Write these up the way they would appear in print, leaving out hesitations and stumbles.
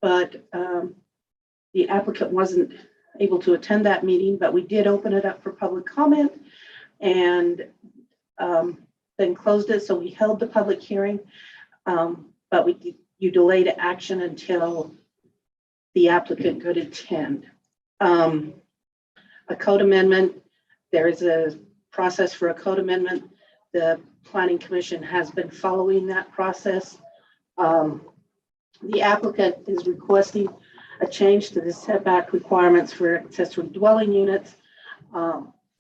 but the applicant wasn't able to attend that meeting, but we did open it up for public comment and then closed it. So we held the public hearing, but you delayed action until the applicant could attend. A code amendment, there is a process for a code amendment. The Planning Commission has been following that process. The applicant is requesting a change to the setback requirements for accessory dwelling units.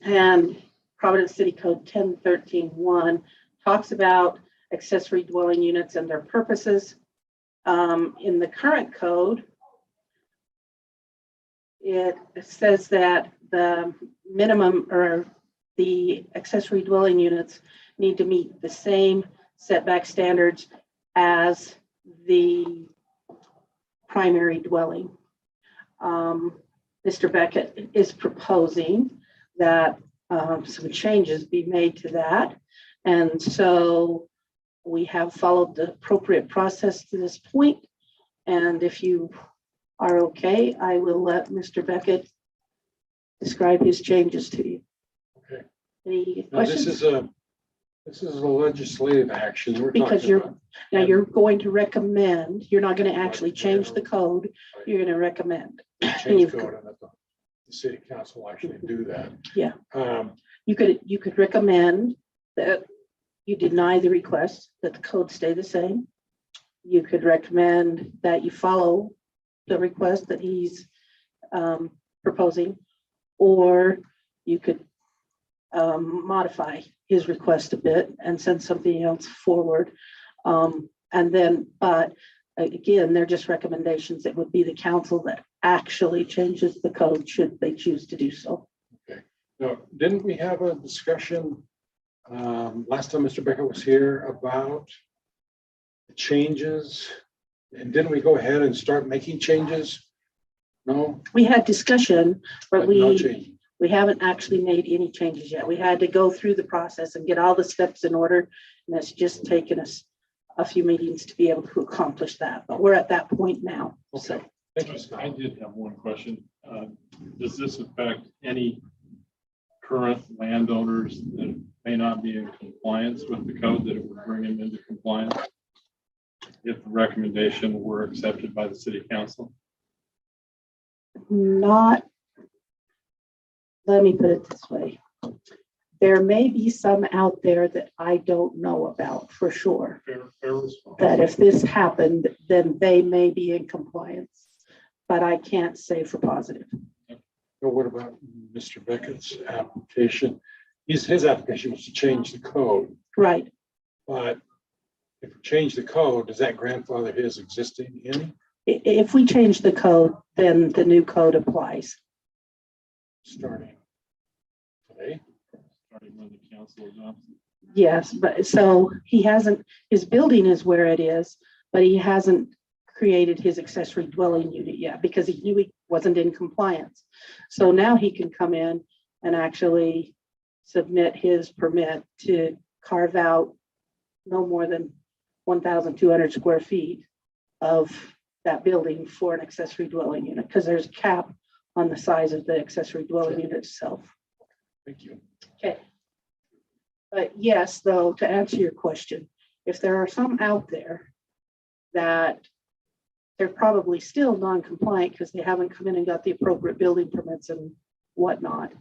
And Providence City Code 1013-1 talks about accessory dwelling units and their purposes. In the current code, it says that the minimum or the accessory dwelling units need to meet the same setback standards as the primary dwelling. Mr. Beckett is proposing that some changes be made to that. And so we have followed the appropriate process to this point. And if you are okay, I will let Mr. Beckett describe his changes to you. Okay. Any Now, questions? this is a legislative action. We're Because talking you're about. now you're going to recommend, you're not going to actually change the code, you're going to recommend. Change code and let the city council actually do that. Yeah. Um, You could recommend that you deny the request, that the code stay the same. You could recommend that you follow the request that he's proposing, or you could modify his request a bit and send something else forward. And then, but again, they're just recommendations. It would be the council that actually changes the code should they choose to do so. Okay. Now, didn't we have a discussion last time Mr. Beckett was here about the changes? And didn't we go ahead and start making changes? No? We had discussion, but no change. we haven't actually made any changes yet. We had to go through the process and get all the steps in order. And it's just taken us a few meetings to be able to accomplish that. But we're at that point now. Okay. So Thank you, Scott. I did have one question. Does this affect any current landowners that may not be in compliance with the code, that it would bring them into compliance if the recommendation were accepted by the city council? not, let me put it this way. There may be some out there that I don't know about for sure, Fair response. that if this happened, then they may be in compliance, but I can't say for positive. Well, what about Mr. Beckett's application? His application was to change the code, Right. but if we change the code, does that grandfather his existing in? If we change the code, then the new code applies. Starting today? Starting when the council adopts it. Yes, but so he hasn't, his building is where it is, but he hasn't created his accessory dwelling unit yet because he knew he wasn't in compliance. So now he can come in and actually submit his permit to carve out no more than 1,200 square feet of that building for an accessory dwelling unit, because there's a cap on the size of the accessory dwelling unit itself. Thank you. Okay. But yes, though, to answer your question, if there are some out there that they're probably still non-compliant because they haven't come in and got the appropriate building permits and whatnot.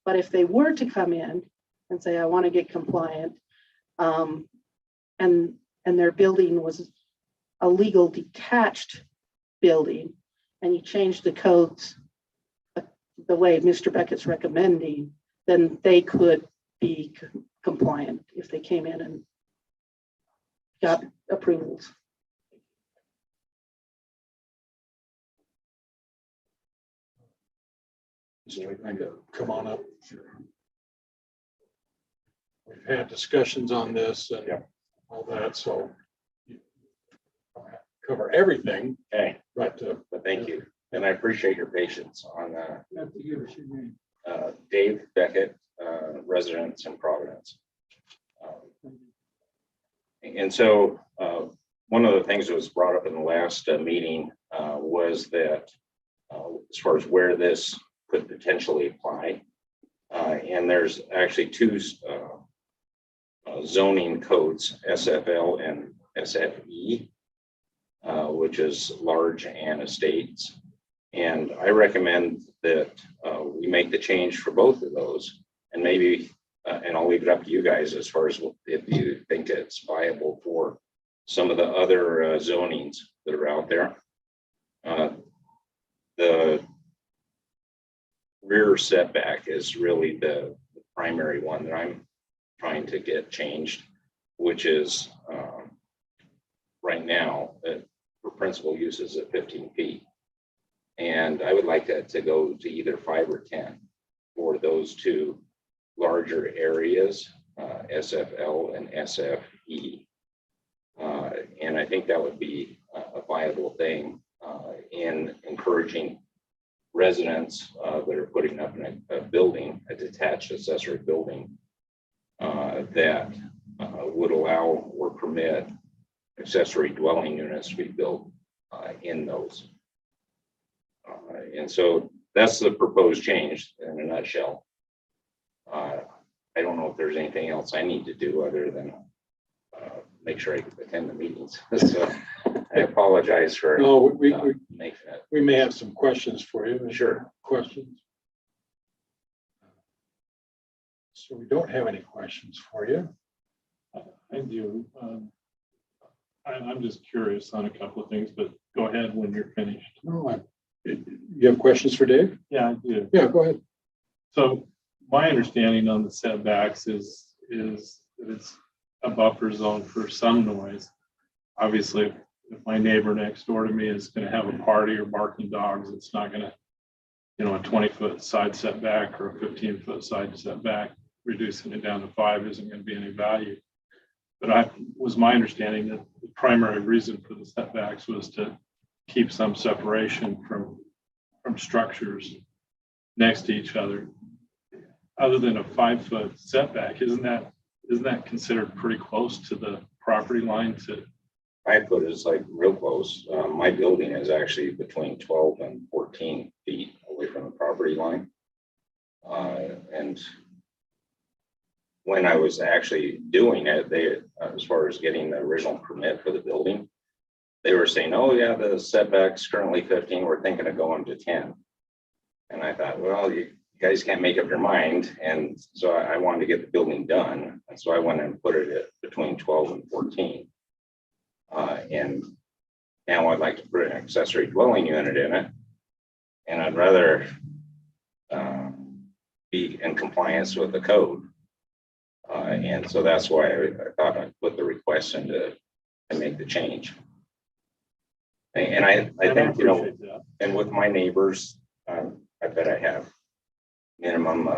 But if they were to come in and say, I want to get compliant, and their building was a legal detached building, and you change the codes the way Mr. Beckett's recommending, then they could be compliant if they came in and got approvals. Come on up. We've had discussions on this and all that, so you don't have to cover everything. Okay, But thank you. And I appreciate your patience on Dave Beckett, residence in Providence. And so one of the things that was brought up in the last meeting was that as far as where this could potentially apply, and there's actually two zoning codes, SFL and SFE, which is large and estates. And I recommend that we make the change for both of those, and maybe, and I'll leave it up to you guys as far as if you think it's viable for some of the other zonings that are out there. The rear setback is really the primary one that I'm trying to get changed, which is right now for principal uses at 15 feet. And I would like that to go to either 5 or 10 for those two larger areas, SFL and SFE. And I think that would be a viable thing in encouraging residents that are putting up a building, a detached accessory building, that would allow or permit accessory dwelling units to be built in those. And so that's the proposed change in a nutshell. I don't know if there's anything else I need to do other than make sure I attend the meetings. So I apologize for No, making it. we may have some questions for you. Sure. Questions? So we don't have any questions for you. I do. I'm just curious on a couple of things, but go ahead when you're finished. No, you have questions for Dave? Yeah, I do. Yeah, go ahead. So my understanding on the setbacks is that it's a buffer zone for some noise. Obviously, if my neighbor next door to me is going to have a party or barking dogs, it's not going to, a 20-foot side setback or a 15-foot side setback, reducing it down to 5 isn't going to be any value. But was my understanding that the primary reason for the setbacks was to keep some separation from structures next to each other. Other than a 5-foot setback, isn't that considered pretty close to the property line? To 5 foot is like real close. My building is actually between 12 and 14 feet away from the property line. And when I was actually doing it, as far as getting the original permit for the building, they were saying, oh yeah, the setback's currently 15, we're thinking of going to 10. And I thought, well, you guys can't make up your mind. And so I wanted to get the building done. And so I went and put it at between 12 and 14. And now I'd like to put an accessory dwelling unit in it. And I'd rather be in compliance with the code. And so that's why I thought I'd put the request in to make the change. And I think, that. and with my neighbors, I bet I have minimum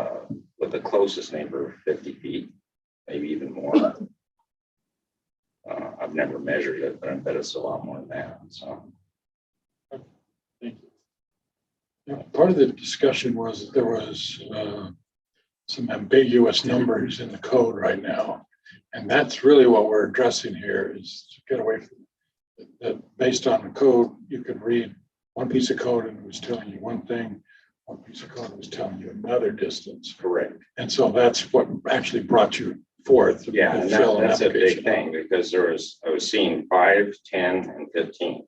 with the closest neighbor 50 feet, maybe even more. I've never measured it, but I bet it's a lot more than that. So, Thank you. Yeah, part of the discussion was that there was some ambiguous numbers in the code right now. And that's really what we're addressing here, is to get away from that. Based on the code, you could read one piece of code and it was telling you one thing, one piece of code was telling you another distance. correct. And so that's what actually brought you forth. to Yeah, and fill an that's a big application. thing, because I was seeing 5, 10, and 15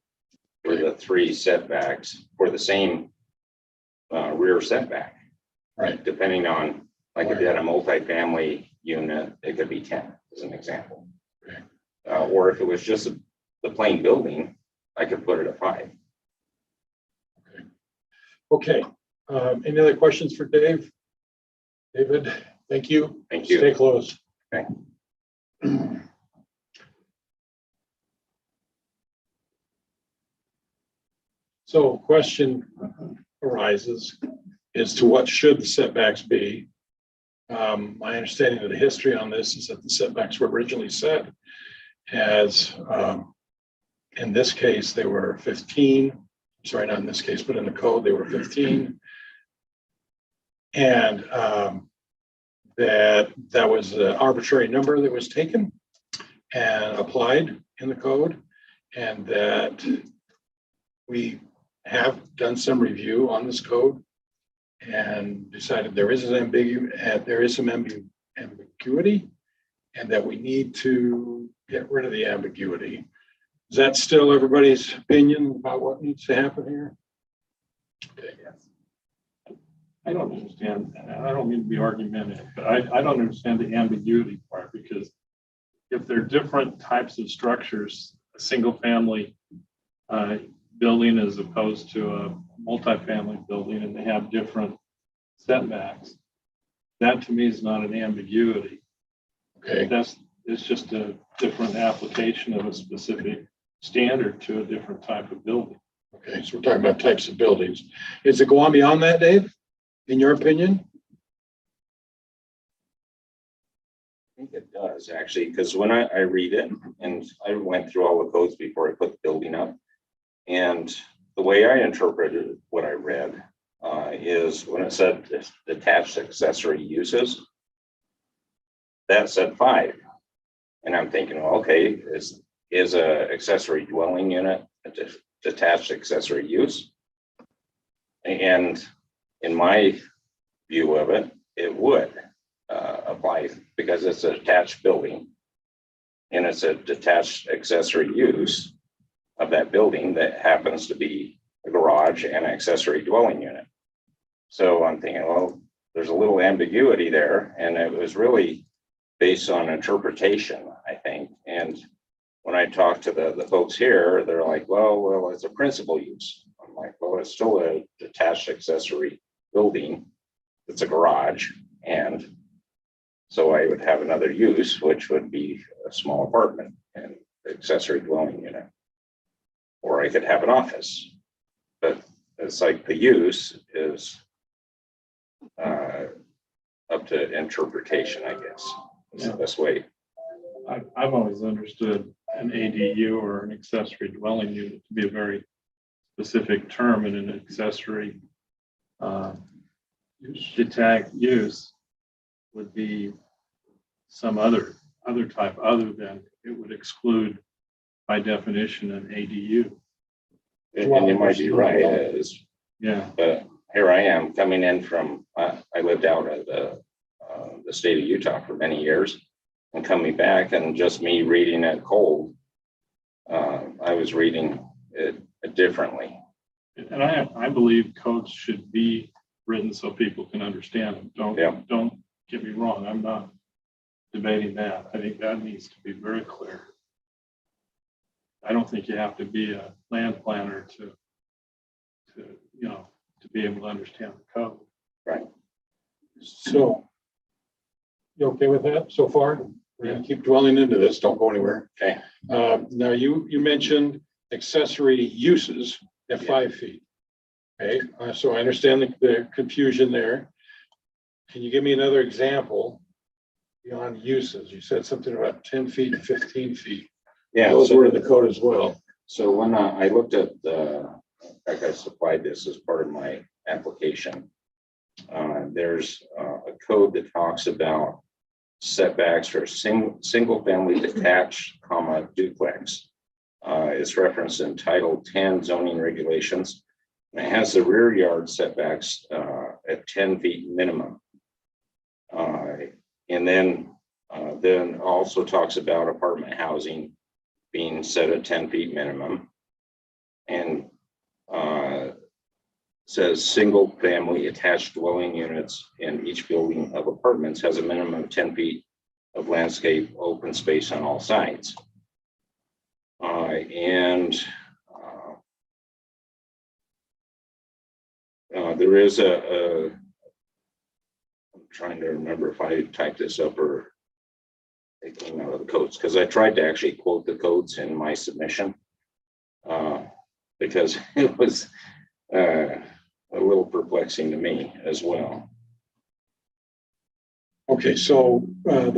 were the 3 setbacks for the same rear setback. Right. Depending on, like if you had a multifamily unit, it could be 10 as an example. Okay. Or if it was just the plain building, I could put it at 5. Okay. Any other questions for Dave? David, thank you. Thank you. Stay close. Okay. So question arises as to what should the setbacks be? My understanding of the history on this is that the setbacks were originally set as, in this case, they were 15. Sorry, not in this case, but in the code, they were 15. And that was an arbitrary number that was taken and applied in the code. and that we have done some review on this code and decided there is an ambiguity, and that we need to get rid of the ambiguity. Is that still everybody's opinion about what needs to happen here? Okay. I don't understand, and I don't mean to be argumentative, but I don't understand the ambiguity part, because if they're different types of structures, a single family building as opposed to a multifamily building, and they have different setbacks, that to me is not an ambiguity. Okay. It's just a different application of a specific standard to a different type of building. Okay, so we're talking about types of buildings. Is it going beyond that, Dave, in your opinion? I think it does, actually, because when I read it, and I went through all the codes before I put the building up, and the way I interpreted what I read is when it said detached accessory uses, that said 5. And I'm thinking, well, okay, is a accessory dwelling unit a detached accessory use? And in my view of it, it would apply, because it's a detached building and it's a detached accessory use of that building that happens to be a garage and an accessory dwelling unit. So I'm thinking, well, there's a little ambiguity there, and it was really based on interpretation, I think. And when I talked to the folks here, they're like, well, it's a principal use. I'm like, well, it's still a detached accessory building. It's a garage. And so I would have another use, which would be a small apartment and accessory dwelling unit. Or I could have an office. But it's like the use is up to interpretation, I guess. Is the best way. I've always understood an ADU or an accessory dwelling unit to be a very specific term, and an accessory detached use would be some other type, other than it would exclude by definition an ADU. And you might be right. Yeah. But here I am coming in from, I lived out at the state of Utah for many years, and coming back, and just me reading it cold, I was reading it differently. And I believe codes should be written so people can understand them. Don't get me wrong. I'm not debating that. I think that needs to be very clear. I don't think you have to be a land planner to be able to understand the code. Right. So, you okay with that so far? We're going to keep dwelling into this. Don't go anywhere. Okay. Now, you mentioned accessory uses at 5 feet. Okay, so I understand the confusion there. Can you give me another example beyond uses? You said something about 10 feet and 15 feet. Yeah. Those were in the code as well. So when I looked at in fact, I supplied this as part of my application. There's a code that talks about setbacks for single family detached, duplex. It's referenced in Title 10 zoning regulations. And it has the rear yard setbacks at 10 feet minimum. And then also talks about apartment housing being set at 10 feet minimum. And says single family attached dwelling units in each building of apartments has a minimum of 10 feet of landscape open space on all sides. There is I'm trying to remember if I typed this up or it came out of the codes, because I tried to actually quote the codes in my submission because it was a little perplexing to me as well. Okay, so one of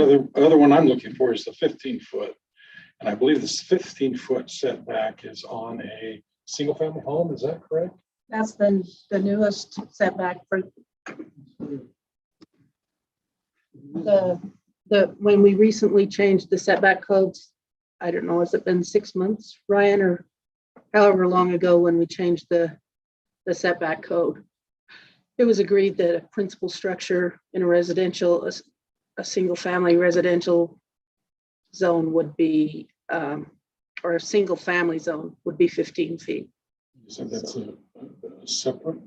the other one I'm looking for is the 15-foot. And I believe this 15-foot setback is on a single family home. Is that correct? That's the newest setback for when we recently changed the setback codes. I don't know, has it been 6 months, Ryan, or however long ago when we changed the setback code? It was agreed that a principal structure in a residential, a single family residential zone would be, or a single family zone would be 15 feet. So that's a separate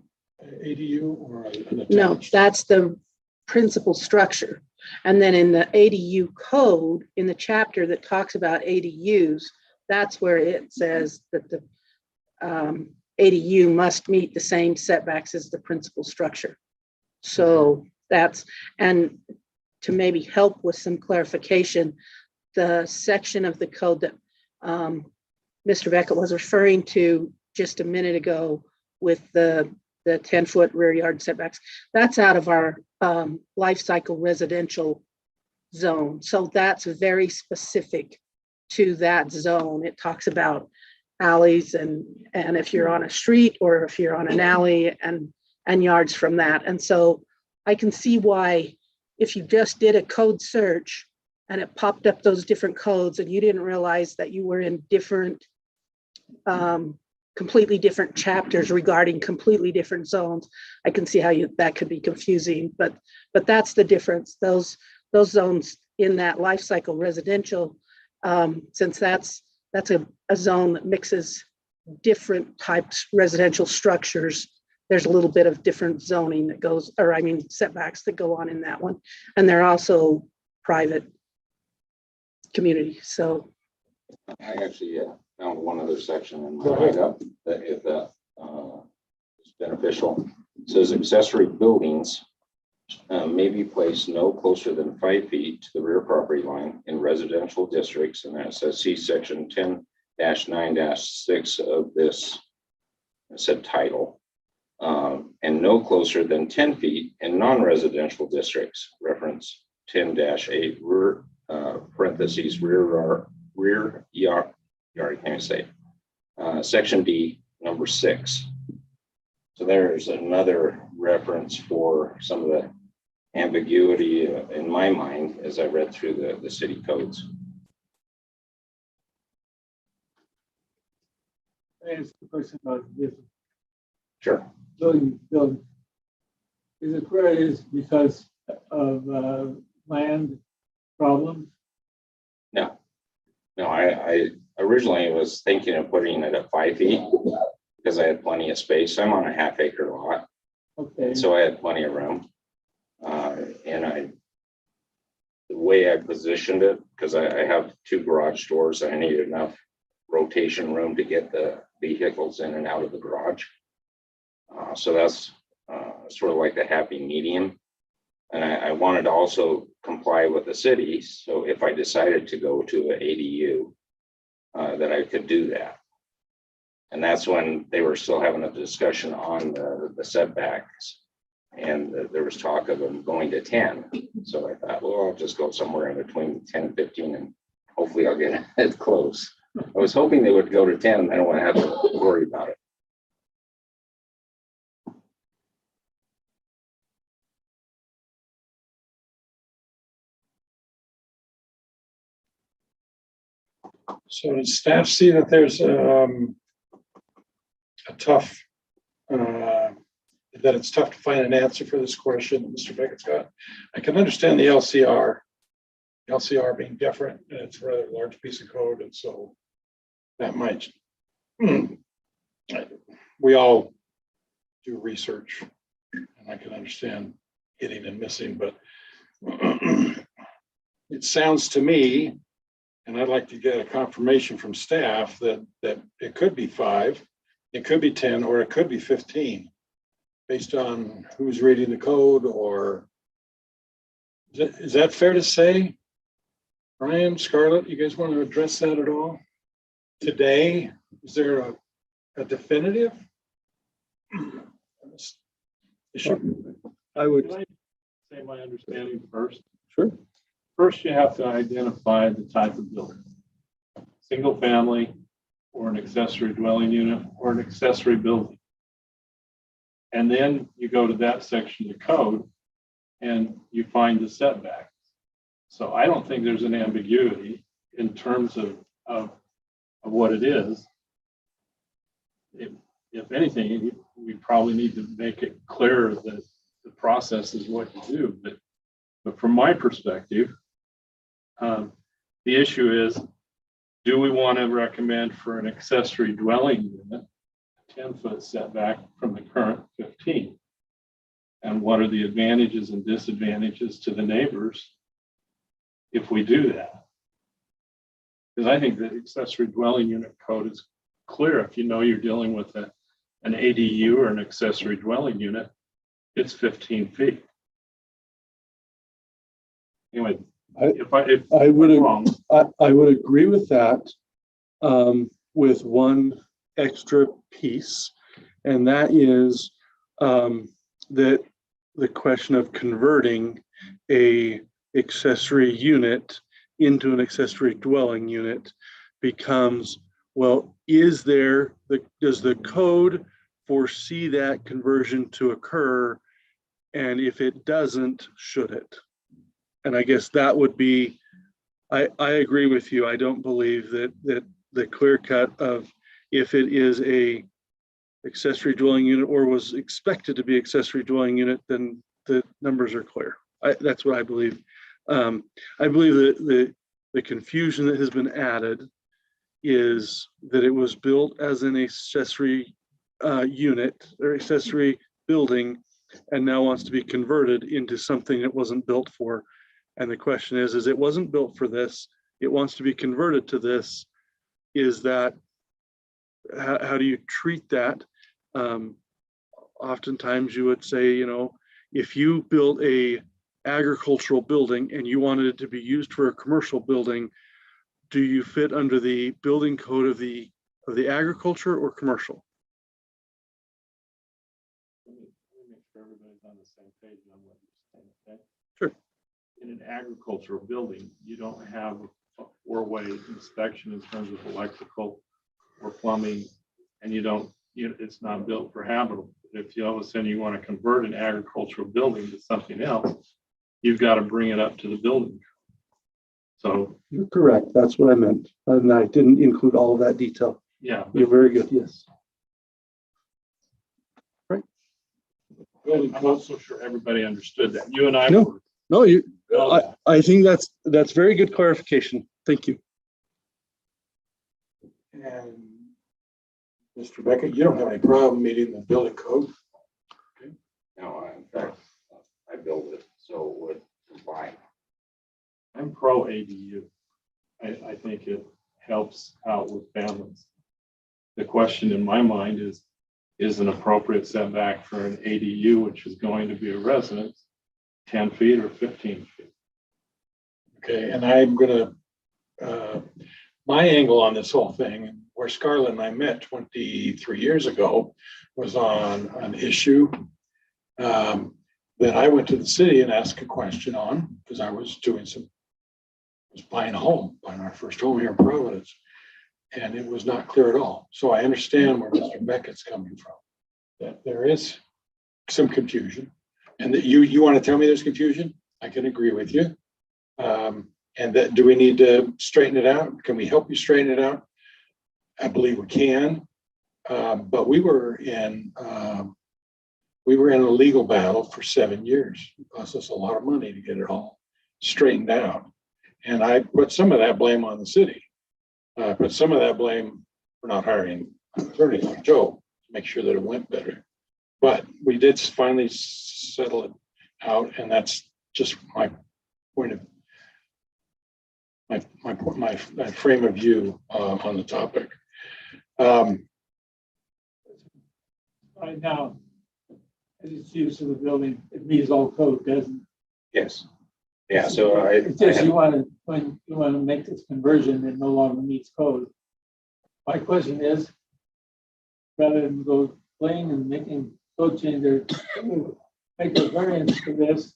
ADU or an No, attached? that's the principal structure. And then in the ADU code, in the chapter that talks about ADUs, that's where it says that the ADU must meet the same setbacks as the principal structure. So that's, and to maybe help with some clarification, the section of the code that Mr. Beckett was referring to just a minute ago with the 10-foot rear yard setbacks, that's out of our life cycle residential zone. So that's very specific to that zone. It talks about alleys and if you're on a street or if you're on an alley and yards from that. And so I can see why if you just did a code search and it popped up those different codes and you didn't realize that you were in different completely different chapters regarding completely different zones, I can see how that could be confusing, but that's the difference. Those zones in that life cycle residential, since that's a zone that mixes different types residential structures, there's a little bit of different zoning that goes, or I mean setbacks that go on in that one, and they're also private community. So I actually found one other section in my Go ahead. write-up that if that is beneficial. It says accessory buildings may be placed no closer than 5 feet to the rear property line in residential districts, and that says see section 10-9-6 of this said title, and no closer than 10 feet in non-residential districts, reference 10-8 rear parentheses rear yard, can't say, section D, number 6. So there's another reference for some of the ambiguity in my mind as I read through the city codes. I ask a question about this Sure. building. Is it where it is because of land problems? No, I originally was thinking of putting it at 5 feet because I had plenty of space. I'm on a half-acre lot, Okay. so I had plenty of room. And the way I positioned it, because I have 2 garage doors, I need enough rotation room to get the vehicles in and out of the garage. So that's sort of like the happy medium. And I wanted to also comply with the city. So if I decided to go to an ADU, that I could do that. And that's when they were still having a discussion on the setbacks. And there was talk of them going to 10. So I thought, well, I'll just go somewhere in between 10 and 15 and hopefully I'll get it close. I was hoping they would go to 10 and I don't want to have to worry about it. So does staff see that there's a tough, that it's tough to find an answer for this question that Mr. Beckett's got? I can understand the LCR being different, and it's a rather large piece of code, and so that might, we all do research, and I can understand hitting and missing, but it sounds to me, and I'd like to get a confirmation from staff that it could be 5, it could be 10, or it could be 15, based on who's reading the code, or is that fair to say? Ryan, Scarlett, you guys want to address that at all today? Is there a definitive issue? I would say my understanding first. Sure. First, you have to identify the type of building. Single family, or an accessory dwelling unit, or an accessory building. And then you go to that section of code and you find the setback. So I don't think there's an ambiguity in terms of of what it is. If anything, we probably need to make it clear that the process is what you do. But from my perspective, the issue is, do we want to recommend for an accessory dwelling unit 10-foot setback from the current 15? And what are the advantages and disadvantages to the neighbors if we do that? Because I think the accessory dwelling unit code is clear. If you know you're dealing with an ADU or an accessory dwelling unit, it's 15 feet. Anyway, if I would, I'm wrong, I would agree with that, with one extra piece, and that is that the question of converting a accessory unit into an accessory dwelling unit becomes, well, does the code foresee that conversion to occur? And if it doesn't, should it? And I guess that would be, I agree with you. I don't believe that the clear cut of, if it is a accessory dwelling unit or was expected to be accessory dwelling unit, then the numbers are clear. That's what I believe. I believe that the confusion that has been added is that it was built as an accessory unit or accessory building and now wants to be converted into something it wasn't built for. And the question is it wasn't built for this, it wants to be converted to this. Is that, how do you treat that? Oftentimes you would say, you know, if you built a agricultural building and you wanted it to be used for a commercial building, do you fit under the building code of the agriculture or commercial? let me make sure everybody's on the same page on what you're saying, okay? Sure. In an agricultural building, you don't have a four-way inspection in terms of electrical or plumbing, and it's not built for habitable. If you all of a sudden you want to convert an agricultural building to something else, you've got to bring it up to the building. So You're correct. That's what I meant. And I didn't include all of that detail. yeah, You're very good. Yes. Right. I'm not so sure everybody understood that. You and I No. were. No, Well, I think that's very good clarification. Thank you. And Mr. Beckett, you don't have any problem meeting the building code? No, in fact, I built it so it would comply. I'm pro ADU. I think it helps out with families. The question in my mind is an appropriate setback for an ADU, which is going to be a residence, 10 feet or 15 feet. Okay, and I'm gonna, my angle on this whole thing, where Scarlett and I met 23 years ago, was on an issue that I went to the city and asked a question on, because I was buying a home, buying our first home here in Providence, and it was not clear at all. So I understand where Mr. Beckett's coming from, that there is some confusion, and that you want to tell me there's confusion? I can agree with you. And that, do we need to straighten it out? Can we help you straighten it out? I believe we can. But we were in a legal battle for 7 years. It cost us a lot of money to get it all straightened out. And I put some of that blame on the city. Put some of that blame for not hiring an attorney like Joe to make sure that it went better. But we did finally settle it out, and that's just my point of my frame of view on the topic. Right now, as it's used in the building, it meets all code, doesn't it? Yes. Yeah, so It's just when you want to make this conversion, it no longer meets code. My question is, rather than go playing and making code change or make a variance for this,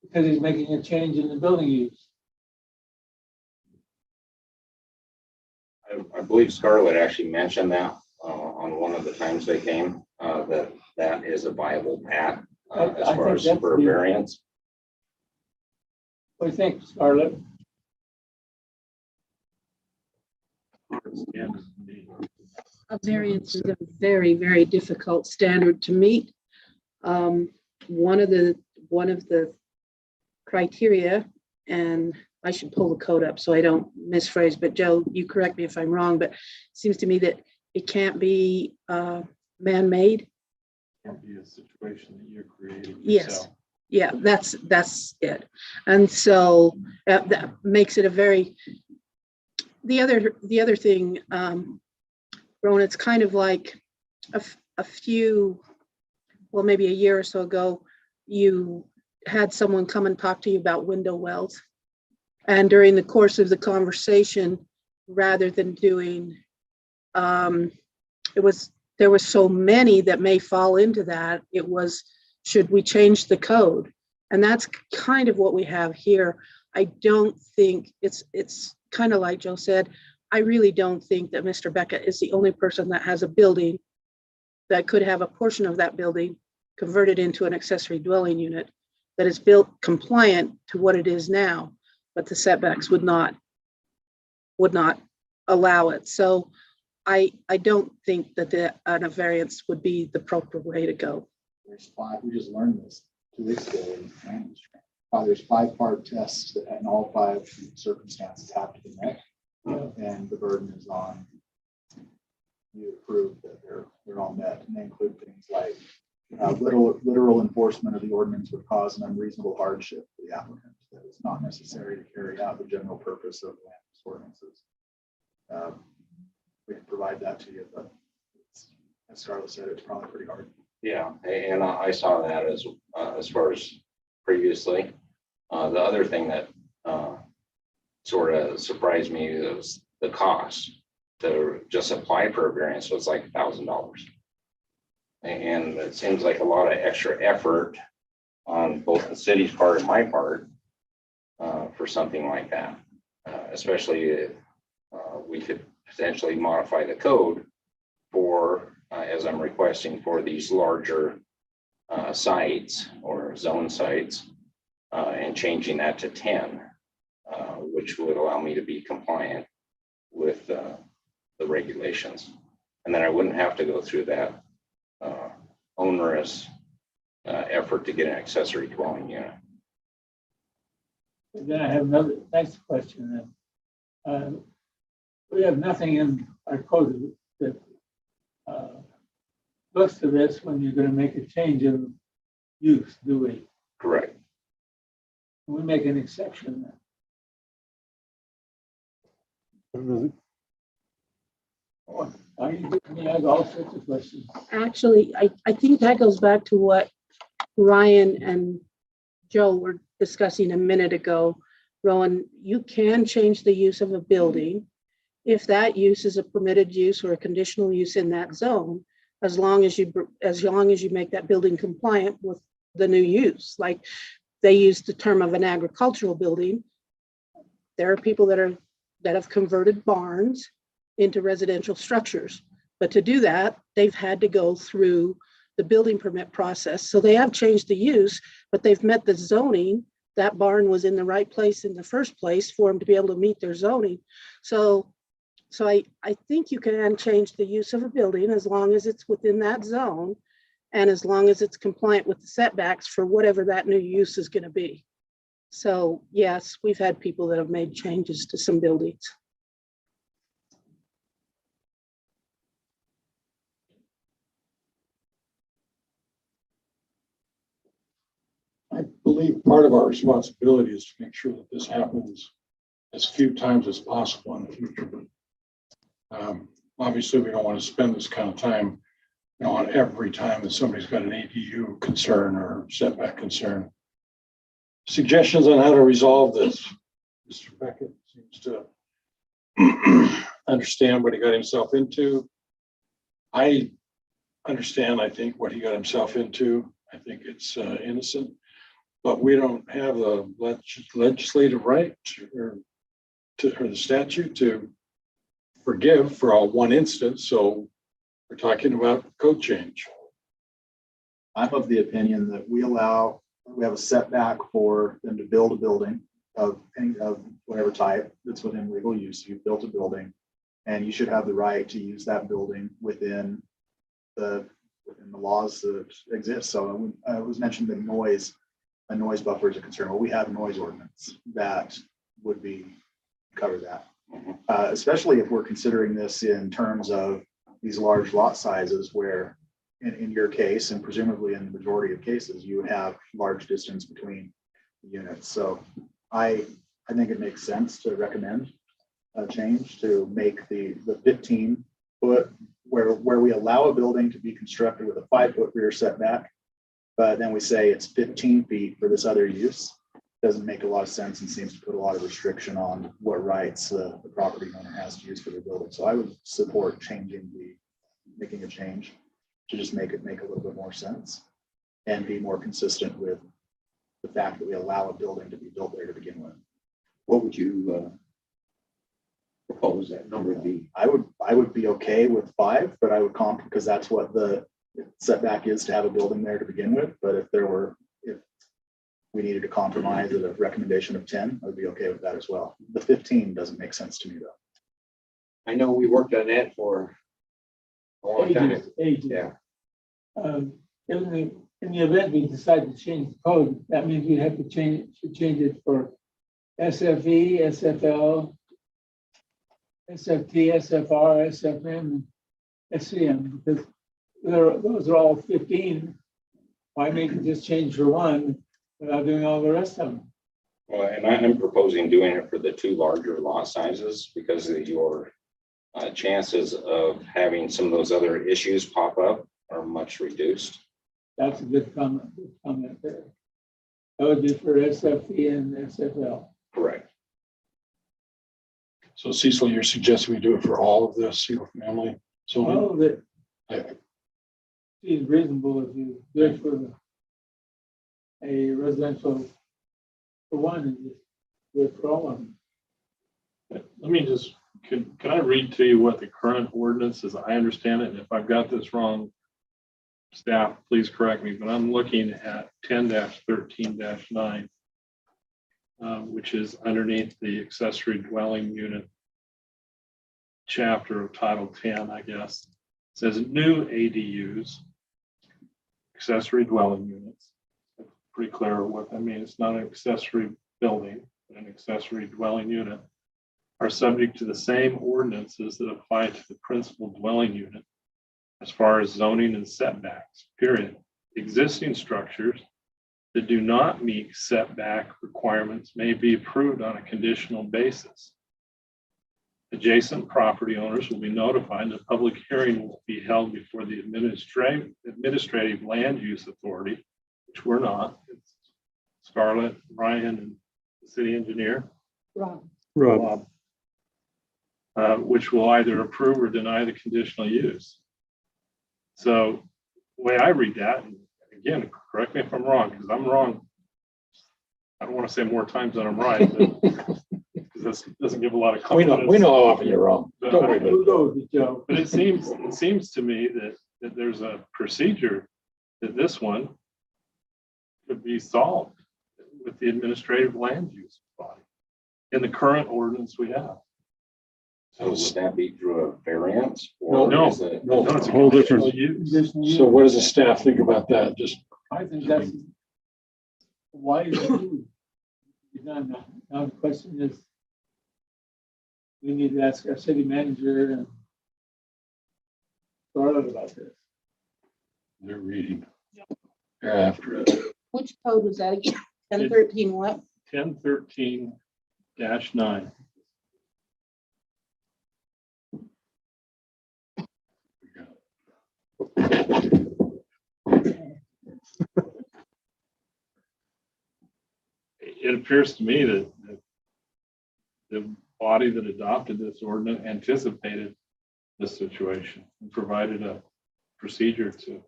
because he's making a change in the building use. I believe Scarlett actually mentioned that on one of the times they came, that is a viable path as I far think as that's for a the- variance. What do you think, Scarlett? difficult standard to meet. A variance is a very, very difficult standard to meet. One of the criteria, and I should pull the code up so I don't misphrase, but Joe, you correct me if I'm wrong, but it seems to me that it can't be man-made. Can't be a situation that you're creating Yes. yourself. Yeah, that's it. And so that makes it a very, the other thing, Rowan, it's kind of like a few, well, maybe a year or so ago, you had someone come and talk to you about window wells. And during the course of the conversation, rather than doing, there were so many that may fall into that. It was, should we change the code? And that's kind of what we have here. I don't think it's kind of like Joe said, I really don't think that Mr. Beckett is the only person that has a building that could have a portion of that building converted into an accessory dwelling unit that is built compliant to what it is now, but the setbacks would not allow it. So I don't think that a variance would be the proper way to go. There's 5, we just learned this 2 weeks ago in the planning district. There's 5-part tests that, and all 5 circumstances have to be met. And the burden is on you to prove that they're all met. And they include things like literal enforcement of the ordinance would cause an unreasonable hardship for the applicant. That it's not necessary to carry out the general purpose of land use ordinances. We can provide that to you, but as Scarlett said, it's probably pretty hard. Yeah, and I saw that as far as previously. The other thing that sort of surprised me is the cost to just apply for a variance was like $1,000. And it seems like a lot of extra effort on both the city's part and my part for something like that, especially if we could potentially modify the code for, as I'm requesting, for these larger sites or zone sites and changing that to 10, which would allow me to be compliant with the regulations. And then I wouldn't have to go through that onerous effort to get an accessory dwelling unit. Then I have another next question. We have nothing in our code that looks to this when you're going to make a change of use, do we? Correct. We make an exception then. I have all sorts of questions. Actually, I think that goes back to what Ryan and Joe were discussing a minute ago. Rowan, you can change the use of a building if that use is a permitted use or a conditional use in that zone, as long as you make that building compliant with the new use. Like they use the term of an agricultural building. There are people that have converted barns into residential structures, but to do that, they've had to go through the building permit process. So they have changed the use, but they've met the zoning. That barn was in the right place in the first place for them to be able to meet their zoning. So I think you can change the use of a building as long as it's within that zone and as long as it's compliant with the setbacks for whatever that new use is going to be. So yes, we've had people that have made changes to some buildings. I believe part of our responsibility is to make sure that this happens as few times as possible in the future. Obviously, we don't want to spend this kind of time, on every time that somebody's got an ADU concern or setback concern. Suggestions on how to resolve this? Mr. Beckett seems to understand what he got himself into. I understand, I think, what he got himself into. I think it's innocent, but we don't have the legislative right or the statute to forgive for all one instance. So we're talking about code change. I'm of the opinion that we have a setback for them to build a building of whatever type that's within legal use. You've built a building And you should have the right to use that building within the laws that exist. So it was mentioned that a noise buffer is a concern. Well, we have a noise ordinance that would cover that. Especially if we're considering this in terms of these large lot sizes where in your case, and presumably in the majority of cases, you would have large distance between units. So I think it makes sense to recommend a change to make the 15 foot where we allow a building to be constructed with a 5 foot rear setback, but then we say it's 15 feet for this other use. Doesn't make a lot of sense and seems to put a lot of restriction on what rights the property owner has to use for their building. So I would support making a change to just make a little bit more sense and be more consistent with the fact that we allow a building to be built there to begin with. What would you propose that number be? I would be okay with 5, but I would because that's what the setback is to have a building there to begin with. But if we needed to compromise at a recommendation of 10, I would be okay with that as well. The 15 doesn't make sense to me though. I know we worked on that for a long time. Ages. Yeah. In the event we decide to change the code, that means we have to change it for SFE, SFL, SFT, SFR, SFM, and SCM, because those are all 15. Why make it just change for one without doing all the rest of them? Well, and I'm proposing doing it for the 2 larger lot sizes because of your chances of having some of those other issues pop up are much reduced. That's a good comment there. That would be for SFE and SFL. Correct. So Cecil, you're suggesting we do it for all of the single family? So All of it yeah. seems reasonable if you do it for a residential for one and just do it for all of them. Let me just, can I read to you what the current ordinance is? I understand it. And if I've got this wrong, staff, please correct me, but I'm looking at 10-13-9, which is underneath the accessory dwelling unit chapter of Title 10, I guess. It says new ADUs, accessory dwelling units. Pretty clear what that means. It's not an accessory building, but an accessory dwelling unit, are subject to the same ordinances that apply to the principal dwelling unit as far as zoning and setbacks, period. Existing structures that do not meet setback requirements may be approved on a conditional basis. Adjacent property owners will be notified and a public hearing will be held before the administrative land use authority, which we're not. It's Scarlett, Ryan, and the city engineer, Rob. Rob, which will either approve or deny the conditional use. So the way I read that, and again, correct me if I'm wrong, because I'm wrong. I don't want to say more times than I'm right, because this doesn't give a lot of confidence. We know how often you're wrong. But Don't worry about We'll it. go with it, Joe. But it seems to me that there's a procedure that this one could be solved with the administrative land use body in the current ordinance we have. So would that be through a variance? Or No, is it? no, it's a Whole conditional different- use. Conditional use. So what does the staff think about that? Just I think that's why is it needed? Now the question is, we need to ask our city manager and Scarlett about this. they're reading. They're after it. Which code was that again? 1013 what? 1013-9. It appears to me that the body that adopted this ordinance anticipated this situation and provided a procedure to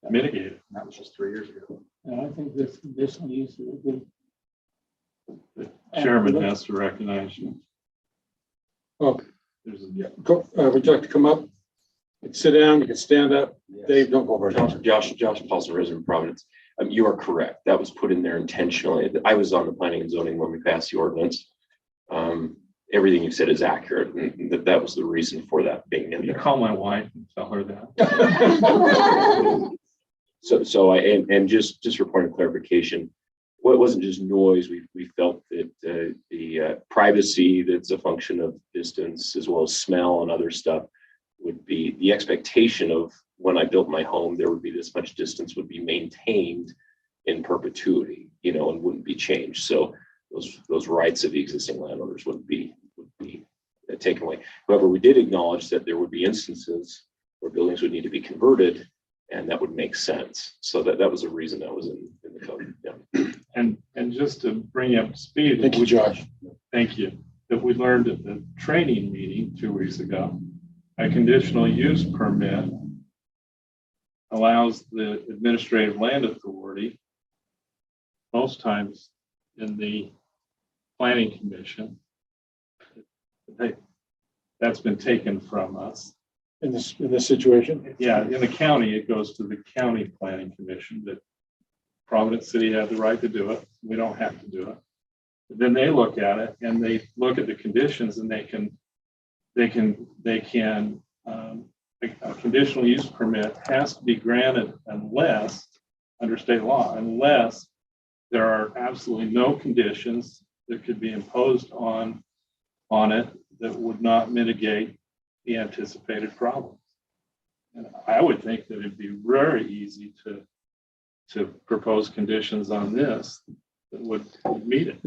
mitigate it. And that was just 3 years ago. And I think this conditional use is a good. The chairman has to recognize you. Okay. There's a Would you like to come up? You can sit down, you can stand up. Dave, don't go over there. Josh Paulson, resident of Providence. You are correct. That was put in there intentionally. I was on the planning and zoning when we passed the ordinance. everything you said is accurate, and that was the reason for that being in You there. call my wife and tell her that. So and just for point of clarification, well, it wasn't just noise. We felt that the privacy that's a function of distance as well as smell and other stuff would be the expectation of when I built my home, there would be this much distance would be maintained in perpetuity, and wouldn't be changed. So those rights of the existing landowners would be taken away. However, we did acknowledge that there would be instances where buildings would need to be converted, and that would make sense. So that was the reason that was in the code. Yeah. And just to bring you up to speed. Thank you, Josh. Thank you. That we learned at the training meeting 2 weeks ago, a conditional use permit allows the administrative land authority, most times in the planning commission, that's been taken from us. In this situation? Yeah, in the county, it goes to the county planning commission, that Providence City had the right to do it. We don't have to do it. But then they look at it and they look at the conditions, and a conditional use permit has to be granted unless, under state law, unless there are absolutely no conditions that could be imposed on it that would not mitigate the anticipated problems. And I would think that it'd be very easy to propose conditions on this that would meet it.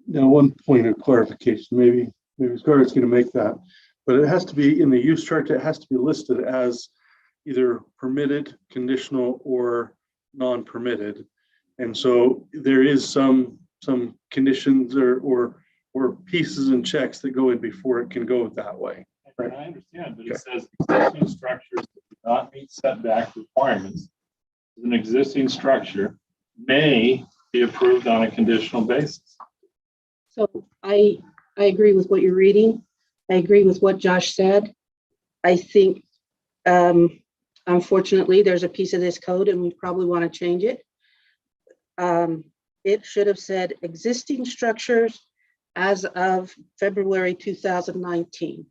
Now, one point of clarification, maybe Scarlett's going to make that, but it has to be in the use chart. It has to be listed as either permitted, conditional, or non-permitted. And so there is some conditions or pieces and checks that go in before it can go that way. And I understand, but it says existing structures that do not meet setback requirements. An existing structure may be approved on a conditional basis. So I agree with what you're reading. I agree with what Josh said. I think, unfortunately, there's a piece of this code and we probably want to change it. It should have said existing structures as of February 2019.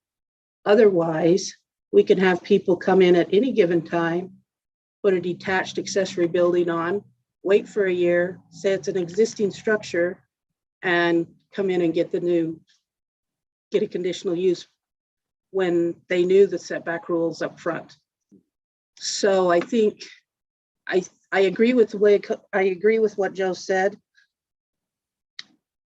Otherwise, we can have people come in at any given time, put a detached accessory building on, wait for a year, say it's an existing structure, and come in and get a conditional use when they knew the setback rules up front. So I think I agree with what Joe said,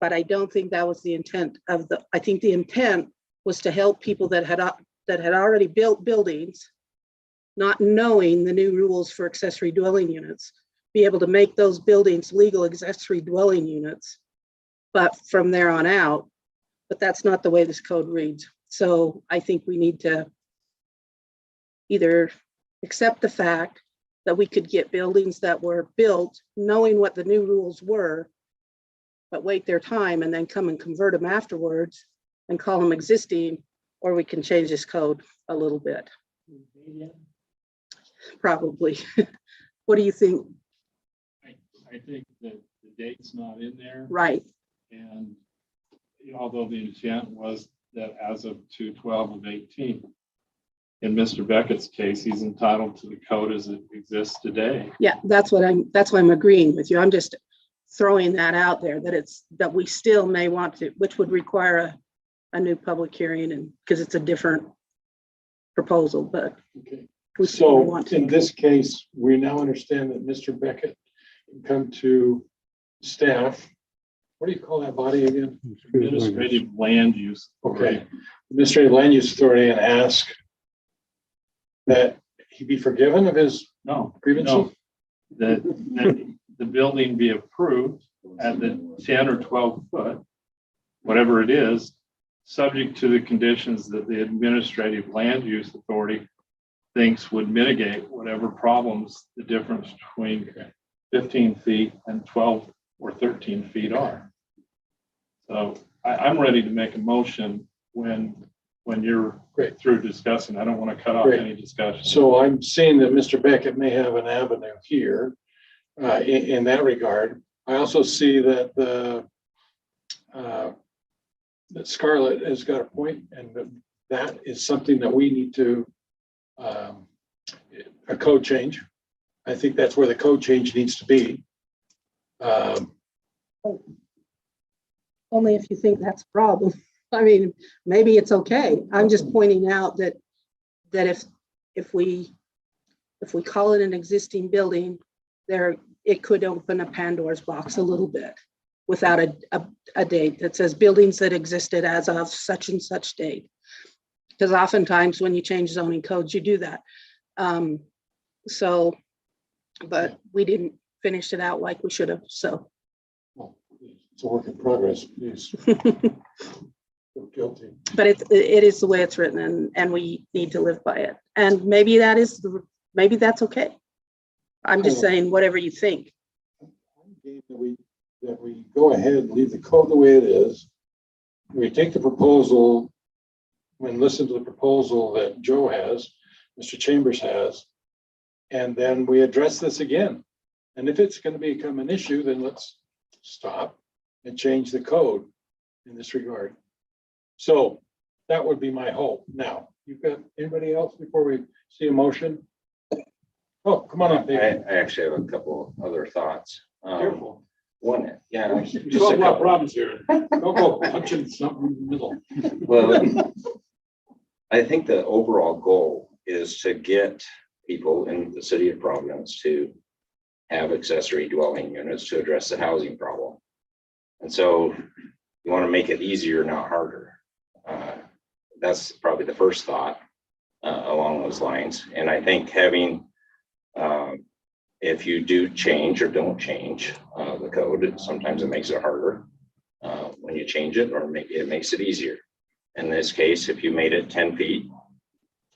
but I don't think that was the intent of I think the intent was to help people that had already built buildings, not knowing the new rules for accessory dwelling units, be able to make those buildings legal accessory dwelling units, but from there on out. But that's not the way this code reads. So I think we need to either accept the fact that we could get buildings that were built knowing what the new rules were, but wait their time and then come and convert them afterwards and call them existing, or we can change this code a little bit. Probably. What do you think? I think that the date's not in there. Right. And although the intent was that as of 2/12/18, in Mr. Beckett's case, he's entitled to the code as it exists today. Yeah, that's why I'm agreeing with you. I'm just throwing that out there, that we still may want to, which would require a new public hearing, and because it's a different proposal, but Okay. we still So want to. in this case, we now understand that Mr. Beckett can come to staff. What do you call that body again? Administrative land use. Okay. Administrative Land Use Authority, and ask that he be forgiven of his No, grievances? no. That the building be approved at the 10 or 12 foot, whatever it is, subject to the conditions that the Administrative Land Use Authority thinks would mitigate whatever problems the difference between 15 feet and 12 or 13 feet are. So I'm ready to make a motion when you're Great. through discussing. I don't want to cut off Great. any discussion. So I'm seeing that Mr. Beckett may have an avenue here in that regard. I also see that that Scarlett has got a point, and that is something that we need to, a code change. I think that's where the code change needs to be. Only if you think that's a problem. I mean, maybe it's okay. I'm just pointing out that if we call it an existing building, it could open a Pandora's box a little bit without a date that says buildings that existed as of such and such date. Because oftentimes when you change zoning codes, you do that. But we didn't finish it out like we should have, so. Well, it's a work in progress, please. Feel guilty. But it is the way it's written, and we need to live by it. And maybe that's okay. I'm just saying, whatever you think. That we go ahead and leave the code the way it is. We take the proposal, and listen to the proposal that Joe has, Mr. Chambers has, and then we address this again. And if it's going to become an issue, then let's stop and change the code in this regard. So that would be my hope. Now, you've got anybody else before we see a motion? Oh, come on up, I Dave. actually have a couple other thoughts. Careful. One, yeah, You just still a have a lot of couple. problems here. Don't go punching something in the middle. Well, I think the overall goal is to get people in the city of Providence to have accessory dwelling units to address the housing problem. And so you want to make it easier, not harder. That's probably the first thought along those lines. And I think having, if you do change or don't change the code, sometimes it makes it harder when you change it, or maybe it makes it easier. In this case, if you made it 10 feet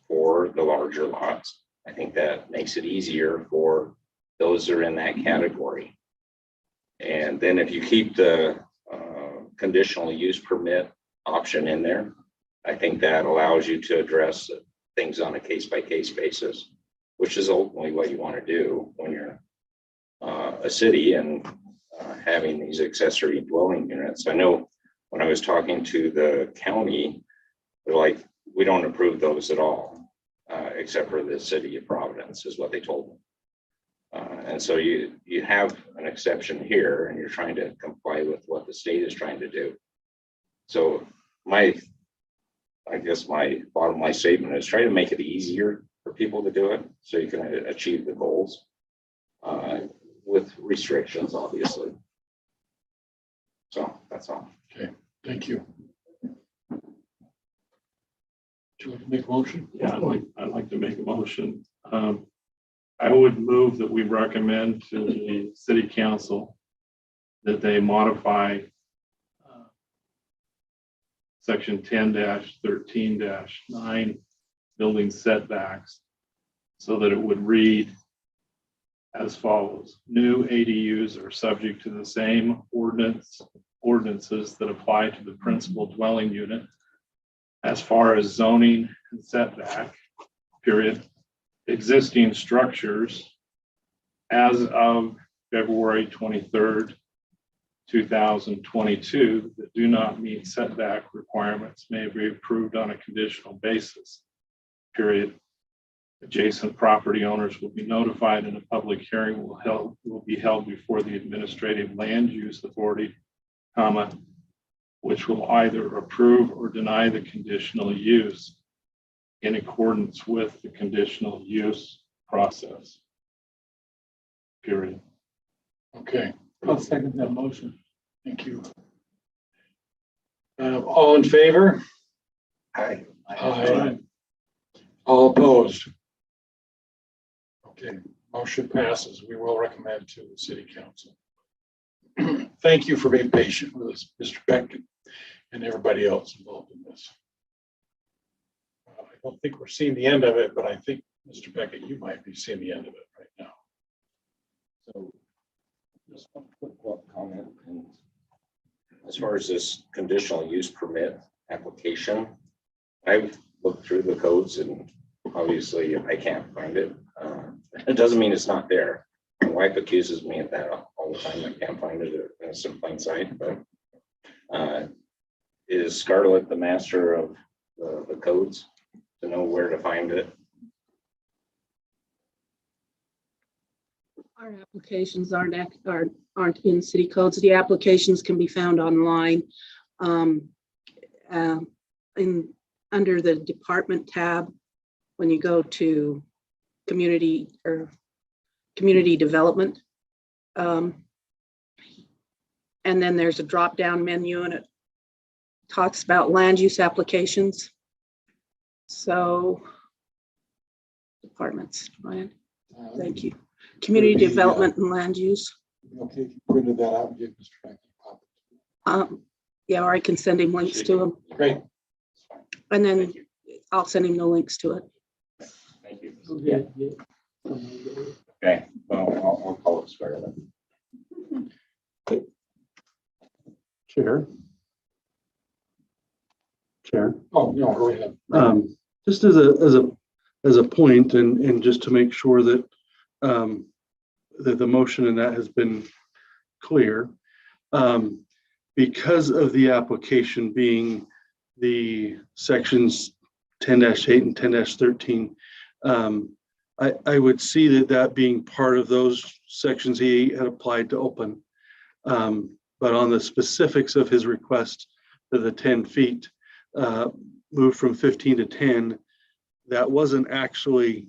for the larger lots, I think that makes it easier for those that are in that category. And then if you keep the conditional use permit option in there, I think that allows you to address things on a case-by-case basis, which is ultimately what you want to do when you're a city and having these accessory dwelling units. I know when I was talking to the county, they're like, we don't approve those at all, except for the city of Providence, is what they told me. And so you have an exception here, and you're trying to comply with what the state is trying to do. So I guess my bottom line statement is try to make it easier for people to do it so you can achieve the goals with restrictions, obviously. So that's all. Okay, thank you. Would you like to make a motion? Yeah, I'd like to make a motion. I would move that we recommend to the city council that they modify section 10-13-9 building setbacks so that it would read as follows. New ADUs are subject to the same ordinances that apply to the principal dwelling unit as far as zoning and setback, period. Existing structures as of February 23rd, 2022 that do not meet setback requirements may be approved on a conditional basis, period. Adjacent property owners will be notified, and a public hearing will be held before the Administrative Land Use Authority, which will either approve or deny the conditional use in accordance with the conditional use process, period. Okay, I'll second that motion. thank you. All in favor? Aye. Aye. All opposed? Okay, motion passes. We will recommend to the city council. Thank you for being patient with us, Mr. Beck, and everybody else involved in this. I don't think we're seeing the end of it, but I think, Mr. Beckett, you might be seeing the end of it right now. So just one quick comment. And as far as this conditional use permit application, I've looked through the codes and obviously I can't find it. It doesn't mean it's not there. My wife accuses me of that all the time. I can't find it in some plain sight, but Is Scarlett the master of the codes to know where to find it? Our applications aren't in city codes. The applications can be found online. Under the department tab, when you go to community development. And then there's a drop-down menu and it talks about land use applications. So departments, Ryan, thank you. Community Would it be, development and land use. Okay, if you printed that out and give Mr. Beck a copy. Yeah, or I can send him links to them. Great. And then I'll send him the links to it. Thank you. Yeah. Okay, well, I'll call it Scarlett. Chair. Oh, no, go ahead. Just as a point and just to make sure that that the motion in that has been clear. Because of the application being the sections 10-8 and 10-13, I would see that being part of those sections he had applied to open. But on the specifics of his request for the 10 feet, moved from 15 to 10, that wasn't actually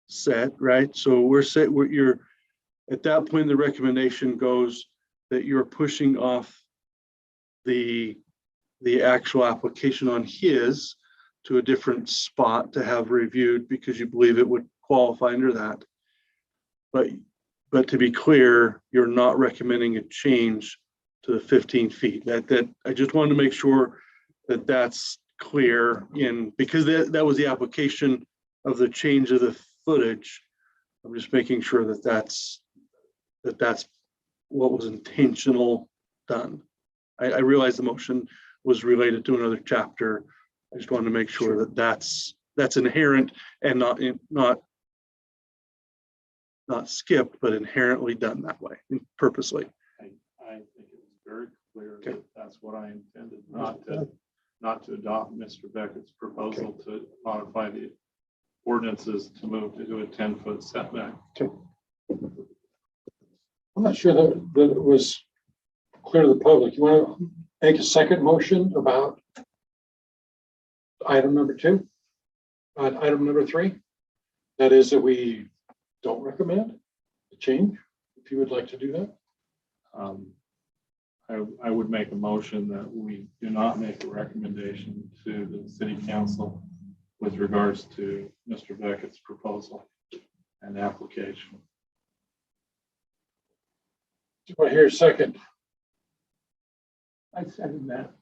set, right? So you're at that point, the recommendation goes that you're pushing off the actual application on his to a different spot to have reviewed because you believe it would qualify under that. But to be clear, you're not recommending a change to the 15 feet. That I just wanted to make sure that that's clear because that was the application of the change of the footage. I'm just making sure that that's what was intentional done. I realize the motion was related to another chapter. I just wanted to make sure that that's inherent and not skipped, but inherently done that way purposely. I think it was very clear that that's what I intended, not to adopt Mr. Beckett's proposal to modify the ordinances to move to do a 10-foot setback. Okay. I'm not sure that it was clear to the public. You want to make a second motion about item number 2? Item number 3? That is that we don't recommend a change, if you would like to do that. I would make a motion that we do not make a recommendation to the city council with regards to Mr. Beckett's proposal and application. Do I hear a second? I second that.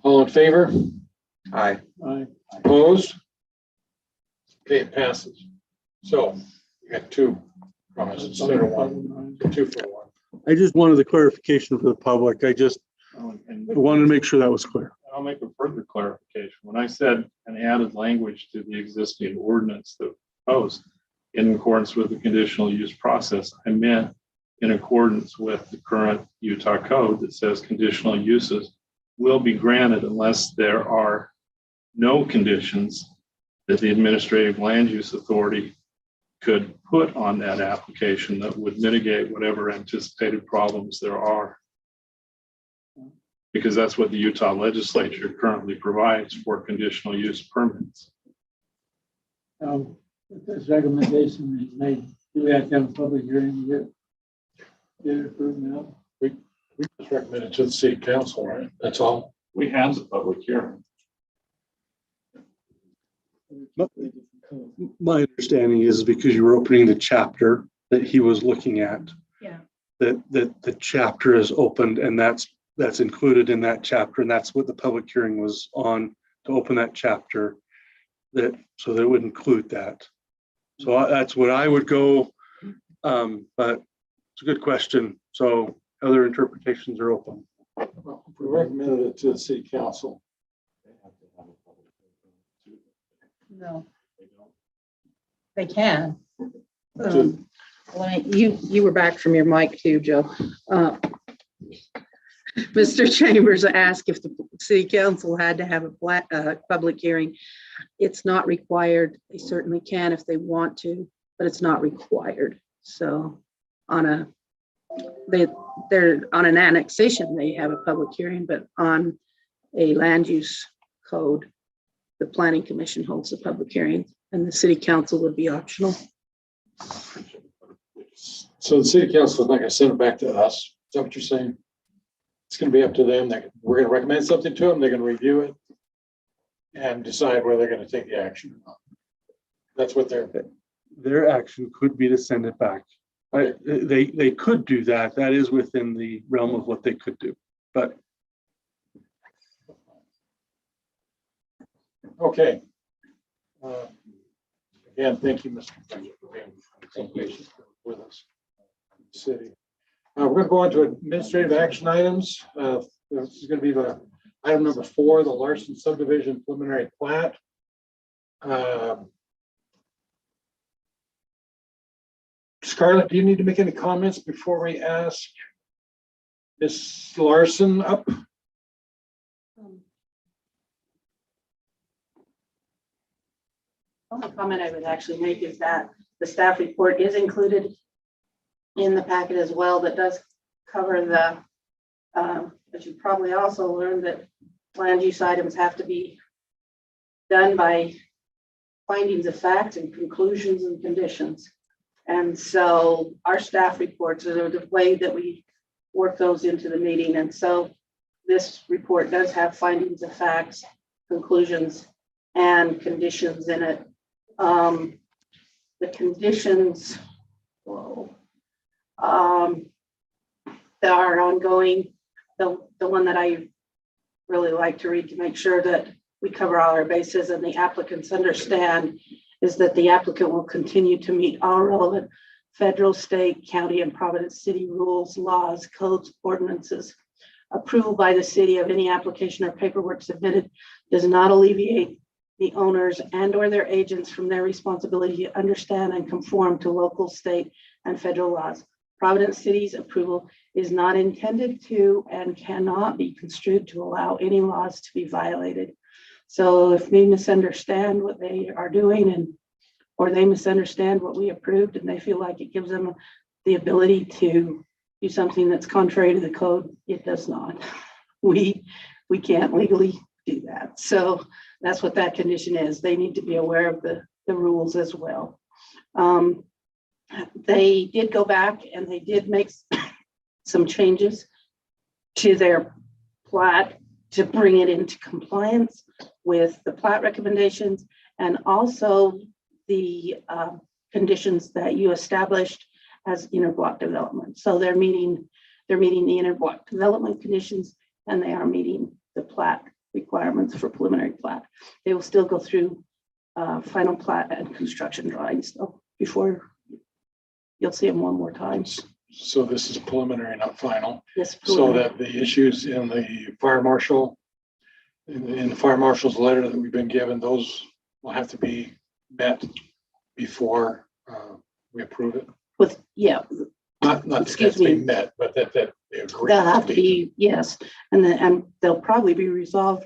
All in favor? Aye. Aye. Opposed? Okay, it passes. So you got 2 from us instead of 1. 2 for 1. I just wanted the clarification for the public. I just And wanted to make sure that was clear. I'll make a further clarification. When I said an added language to the existing ordinance that proposed in accordance with the conditional use process, I meant in accordance with the current Utah code that says conditional uses will be granted unless there are no conditions that the administrative land use authority could put on that application that would mitigate whatever anticipated problems there are. Because that's what the Utah legislature currently provides for conditional use permits. Now, if this recommendation is made, do we have to have a public hearing to get it approved now? We just recommend it to the city council, right? That's all. We have the public hearing. My understanding is because you were opening the chapter that he was looking at. Yeah. That the chapter is opened and that's included in that chapter. And that's what the public hearing was on, to open that chapter, so that it would include that. So that's what I would go. But it's a good question. So other interpretations are open. Well, if we recommended it to the city council. No. They can. You were back from your mic too, Joe. Mr. Chambers asked if the city council had to have a public hearing. It's not required. They certainly can if they want to, but it's not required. So they're on an annexation, they have a public hearing, but on a land use code, the planning commission holds the public hearing and the city council would be optional. So the city council is not gonna send it back to us. Is that what you're saying? It's gonna be up to them. We're gonna recommend something to them. They're gonna review it and decide whether they're gonna take the action or not. That's what Their action could be to send it back. They could do that. That is within the realm of what they could do. But okay. Again, thank you, Mr. President, for being so patient with us. City. We're going to go on to administrative action items. This is going to be the item number 4, the Larson subdivision preliminary plat. Scarlett, do you need to make any comments before we ask Ms. Larson up? Only comment I would actually make is that the staff report is included in the packet as well. That does cover the, as you probably also learned, that land use items have to be done by findings of fact and conclusions and conditions. And so our staff reports are the way that we work those into the meeting. And so this report does have findings of facts, conclusions, and conditions in it. The conditions, that are ongoing, the one that I really like to read to make sure that we cover all our bases and the applicants understand is that the applicant will continue to meet all relevant federal, state, county, and Providence city rules, laws, codes, ordinances. Approval by the city of any application or paperwork submitted does not alleviate the owners and or their agents from their responsibility to understand and conform to local, state, and federal laws. Providence City's approval is not intended to and cannot be construed to allow any laws to be violated. So if they misunderstand what they are doing or they misunderstand what we approved and they feel like it gives them the ability to do something that's contrary to the code, it does not. We can't legally do that. So that's what that condition is. They need to be aware of the rules as well. They did go back and they did make some changes to their plat to bring it into compliance with the plat recommendations and also the conditions that you established as interblock development. So they're meeting the interblock development conditions and they are meeting the plat requirements for preliminary plat. They will still go through final plat and construction drawings though, before you'll see them one more time. So this is preliminary, not final. Yes, So that the issues in the fire marshal, in the fire marshal's letter that we've been given, those will have to be met before we approve it. Not that Excuse that's being me. met, but that they agree. They'll have to be, yes, and they'll probably be resolved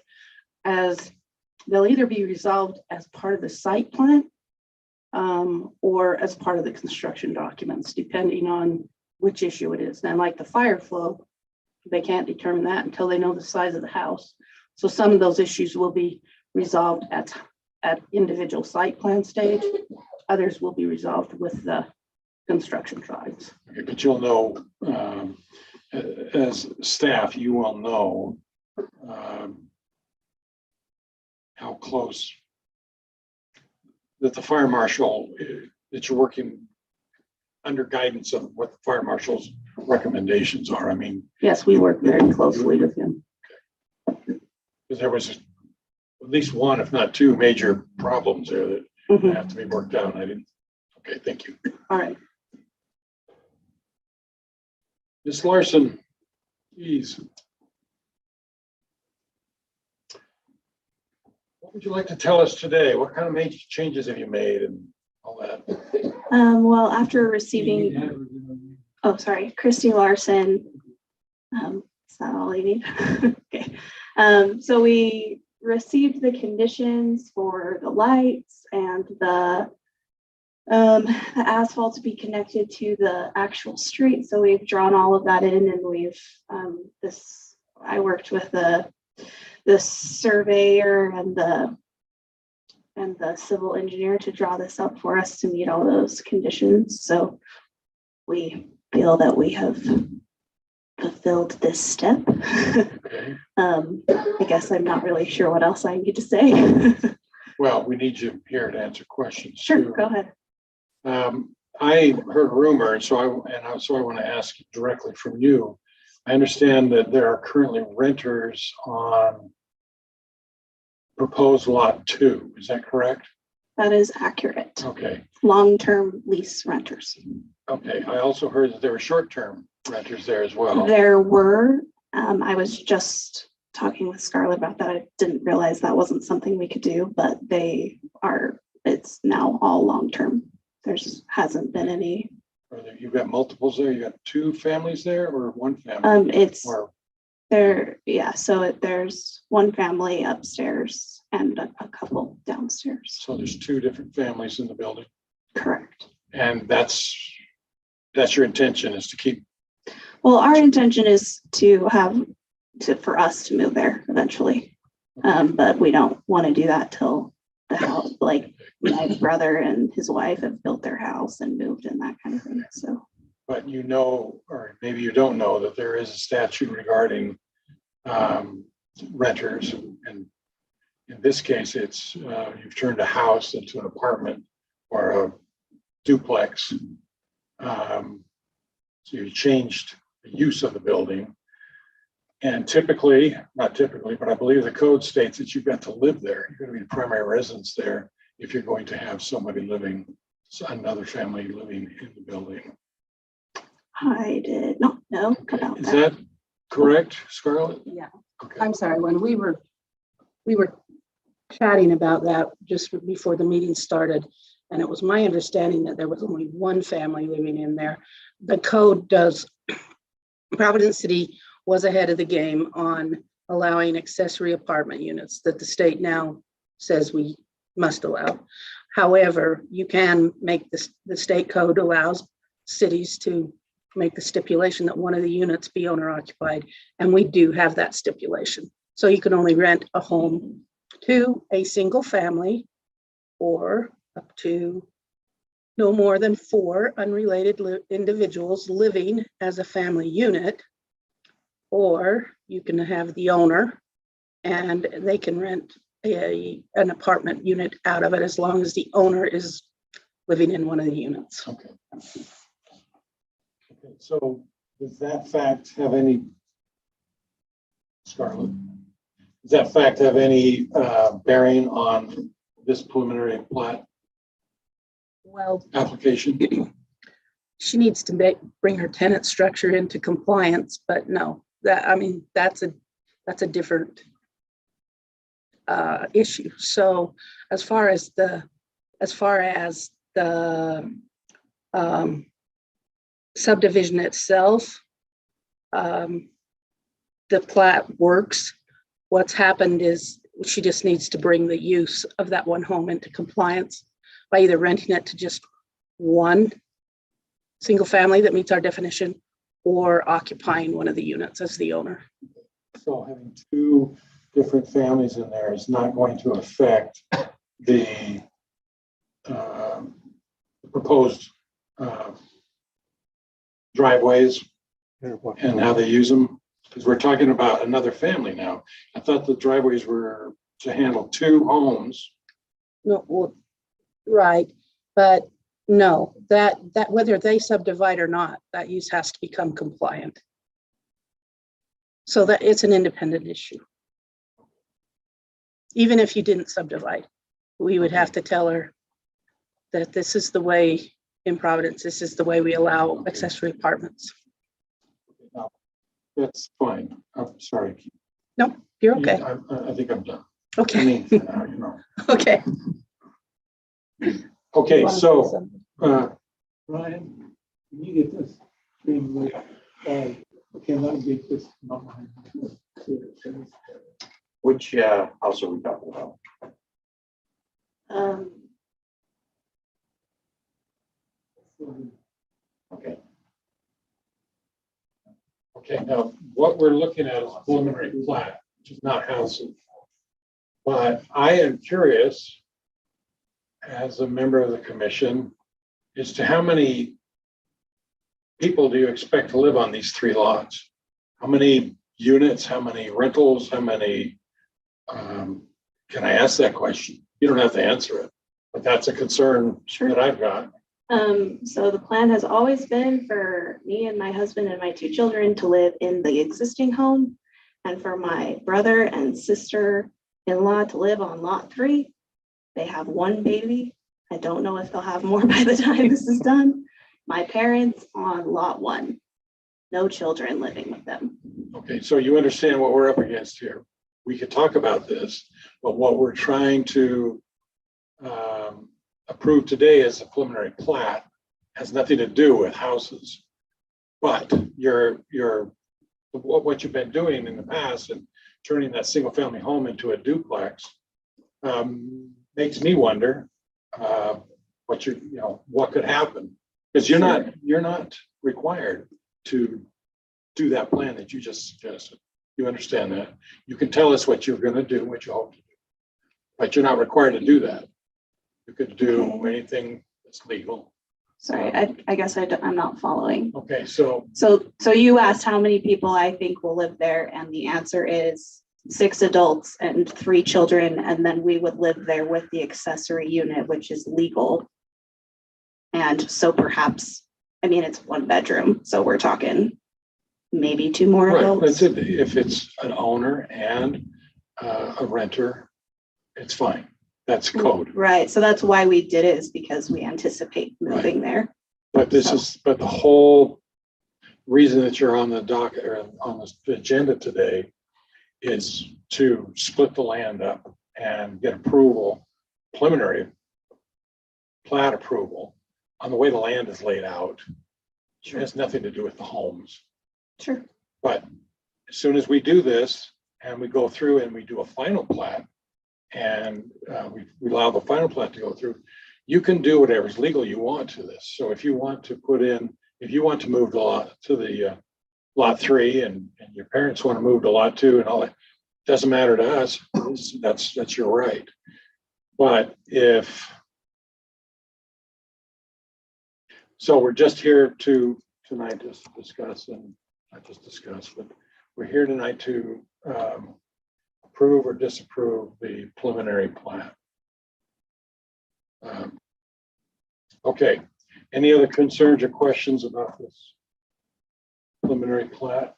they'll either be resolved as part of the site plan or as part of the construction documents, depending on which issue it is. Now, like the fire flow, they can't determine that until they know the size of the house. So some of those issues will be resolved at individual site plan stage. Others will be resolved with the construction drawings. Okay, but you'll know, as staff, you will know how close that the fire marshal, that you're working under guidance of what the fire marshal's recommendations are. I mean, Yes, we work very closely with him. because there was at least one, if not two, major problems there that Mhm. have to be worked out. I didn't. Okay, thank you. All right. Ms. Larson, please. What would you like to tell us today? What kind of major changes have you made and all that? You Well, after need to receiving, have it, you know, oh, sorry, Christy Larson, Is that all you need? Okay. So we received the conditions for the lights and the asphalt to be connected to the actual street. So we've drawn all of that in, and we've I worked with the surveyor and the civil engineer to draw this up for us to meet all those conditions. So we feel that we have fulfilled this step. Okay. I guess I'm not really sure what else I need to say. Well, we need you here to answer questions. Sure, too. go ahead. I heard a rumor, so I want to ask directly from you. I understand that there are currently renters on proposed lot 2. Is that correct? That is accurate. Okay. Long-term lease renters. Okay. I also heard that there were short-term renters there as well. There were, I was just talking with Scarlett about that. I didn't realize that wasn't something we could do, but it's now all long-term. Hasn't been any. You've got multiples there. You got 2 families there or 1 family? There's 1 family upstairs and a couple downstairs. So there's 2 different families in the building. Correct. And that's your intention, is to keep. Well, our intention is for us to move there eventually. But we don't want to do that till the house, like my brother and his wife have built their house and moved and that kind of thing. So. But or maybe you don't know, that there is a statute regarding renters. And in this case, it's you've turned a house into an apartment or a duplex. So you changed the use of the building. And not typically, but I believe the code states that you've got to live there. You're going to be the primary residence there if you're going to have another family living in the building. I did not know about Is that. that correct, Scarlett? Yeah. Okay. I'm sorry, when we were chatting about that just before the meeting started, and it was my understanding that there was only 1 family living in there. The code Providence City was ahead of the game on allowing accessory apartment units that the state now says we must allow. However, you can make the state code allows cities to make the stipulation that one of the units be owner occupied. And we do have that stipulation. So you can only rent a home to a single family or up to no more than 4 unrelated individuals living as a family unit. Or you can have the owner and they can rent an apartment unit out of it as long as the owner is living in one of the units. Okay. So does that fact have any, Scarlett, does that fact have any bearing on this preliminary plat Well, application? she needs to bring her tenant structure into compliance, but no, that's a different issue. So as far as the subdivision itself, the plat works. What's happened is she just needs to bring the use of that 1 home into compliance by either renting it to just 1 single family that meets our definition or occupying one of the units as the owner. So having 2 different families in there is not going to affect the proposed driveways and how they use them, because we're talking about another family now. I thought the driveways were to handle 2 homes. No, well, right, but no, that whether they subdivide or not, that use has to become compliant. So that it's an independent issue. Even if you didn't subdivide, we would have to tell her that this is the way in Providence, this is the way we allow accessory apartments. No, that's fine. I'm sorry. Nope, you're okay. I think I'm done. Okay. I mean, for now, you know. Okay. Okay, so Ryan, can you get this thing with Okay, let me get this. Which house are we talking about? Um, Okay. Okay, now what we're looking at is preliminary plat, which is not housing. But I am curious, as a member of the commission, as to how many people do you expect to live on these 3 lots? How many units, how many rentals, how many? Can I ask that question? You don't have to answer it, but that's a concern Sure. that I've got. So the plan has always been for me and my husband and my 2 children to live in the existing home, and for my brother and sister-in-law to live on lot 3. They have 1 baby. I don't know if they'll have more by the time this is done. My parents on lot 1, no children living with them. Okay, so you understand what we're up against here. We could talk about this, but what we're trying to approve today as a preliminary plat has nothing to do with houses. But what you've been doing in the past and turning that single family home into a duplex makes me wonder what could happen. Because you're not required to do that plan that you just suggested. You understand that? You can tell us what you're going to do, what you hope to do, but you're not required to do that. You could do anything that's legal. Sorry, I guess I'm not following. Okay, so So you asked how many people I think will live there, and the answer is 6 adults and 3 children, and then we would live there with the accessory unit, which is legal. And so perhaps, I mean, it's 1 bedroom, so we're talking maybe 2 more right, adults. that's it. If it's an owner and a renter, it's fine. That's code. Right, so that's why we did it, is because we anticipate moving there. But but the whole reason that you're on the docket or on the agenda today is to split the land up and get approval, preliminary plat approval on the way the land is laid out. It has nothing to do with the homes. Sure. But as soon as we do this and we go through and we do a final plat and we allow the final plat to go through, you can do whatever's legal you want to this. So if you want to move the lot 3 and your parents want to move to lot 2 and all that, doesn't matter to us. That's your right. But so we're just here tonight to discuss, and not just discuss, but we're here tonight to approve or disapprove the preliminary plat. Okay, any other concerns or questions about this preliminary plat?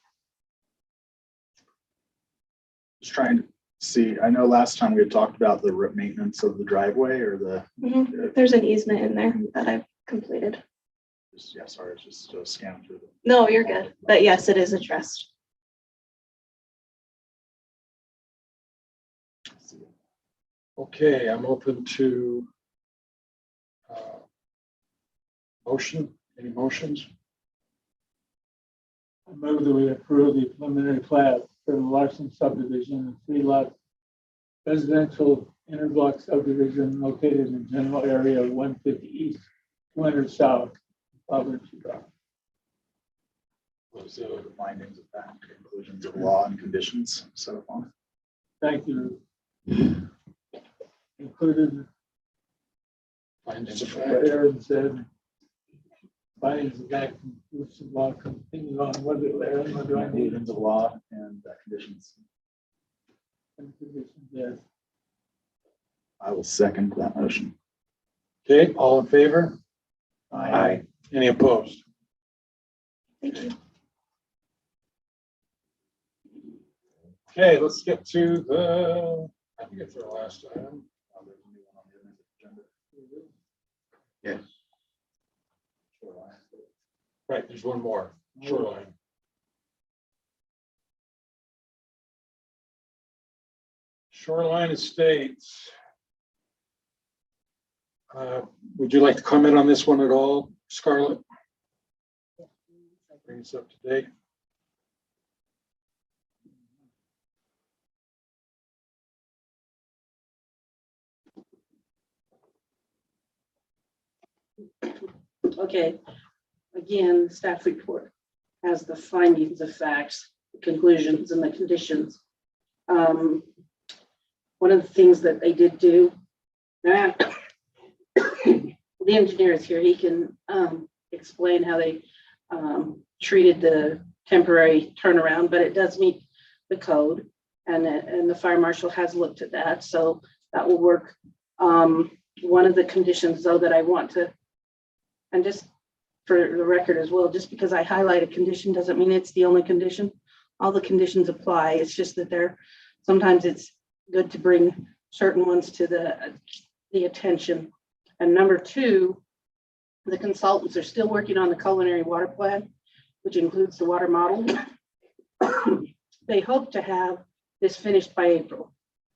Just trying to see, I know last time we had talked about the maintenance of the driveway or There's an easement in there that I've completed. sorry, it's just a scan through. No, you're good. But yes, it is addressed. Okay, I'm open to motion. Any motions? I move that we approve the preliminary plat for the Larson subdivision, 3-lot residential interblock subdivision located in general area of 150 east, 200 south, Providence, Utah. So the findings of fact, conclusions of law and conditions, so on. Thank you. Included Findings of what fact. Aaron said. Findings of fact, conclusions of law, continue on. What do Aaron, what do I need? Conclusions of law and conditions. And conditions, yes. I will second that motion. Okay, all in favor? Aye. Any opposed? Thank you. Okay, let's get to I think it's our last item. Yes. Right, there's one more, Shoreline. Shoreline Estates. Would you like to comment on this one at all, Scarlett? Bring us up to date. Okay, again, staff report has the findings of facts, the conclusions and the conditions. One of the things that they did do, the engineer is here, he can explain how they treated the temporary turnaround, but it does meet the code, and the fire marshal has looked at that, so that will work. One of the conditions, though, that I want to, and just for the record as well, just because I highlight a condition doesn't mean it's the only condition. All the conditions apply. It's just that sometimes it's good to bring certain ones to the attention. And number two, the consultants are still working on the culinary water plan, which includes the water model. They hope to have this finished by April.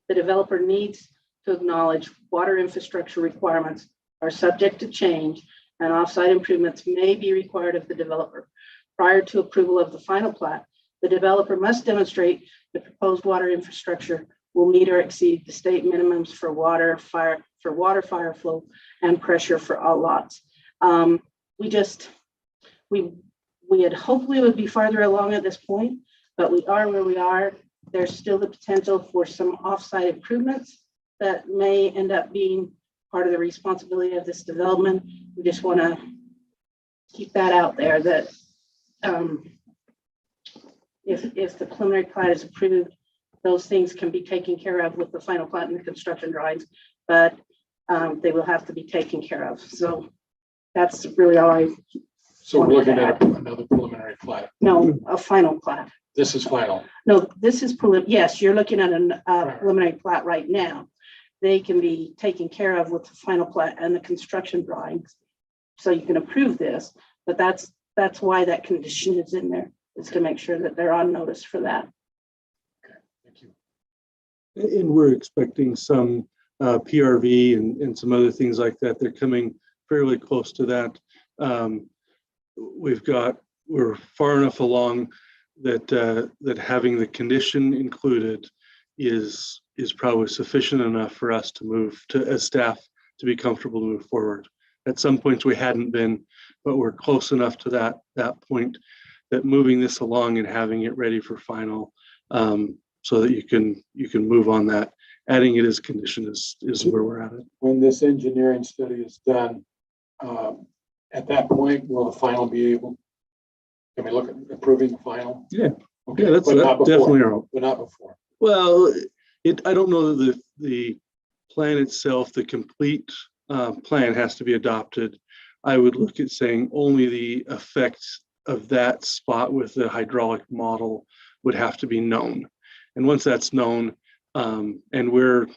The developer needs to acknowledge water infrastructure requirements are subject to change, and offsite improvements may be required of the developer. Prior to approval of the final plat, the developer must demonstrate the proposed water infrastructure will meet or exceed the state minimums for water, fire flow, and pressure for all lots. We had hopefully would be farther along at this point, but we are where we are. There's still the potential for some offsite improvements that may end up being part of the responsibility of this development. We just want to keep that out there that if the preliminary plat is approved, those things can be taken care of with the final plat and the construction drawings, but they will have to be taken care of. So that's really all So we're looking at another preliminary plat. no, a final plat. This is final. No, this is yes, you're looking at a preliminary plat right now. They can be taken care of with the final plat and the construction drawings. So you can approve this, but that's why that condition is in there, is to make sure that they're on notice for that. Thank you. And we're expecting some PRV and some other things like that. They're coming fairly close to that. We're far enough along that having the condition included is probably sufficient enough for us to move to, as staff, to be comfortable to move forward. At some points we hadn't been, but we're close enough to that point that moving this along and having it ready for final, so that you can move on that. Adding it as condition is where we're at it. When this engineering study is done, at that point, will the final be able? Can we look at approving the final? Yeah. Okay, Yeah, that's but not before. definitely our hope. But not before. Well, I don't know that the plan itself, the complete plan has to be adopted. I would look at saying only the effects of that spot with the hydraulic model would have to be known. And once that's known, and we're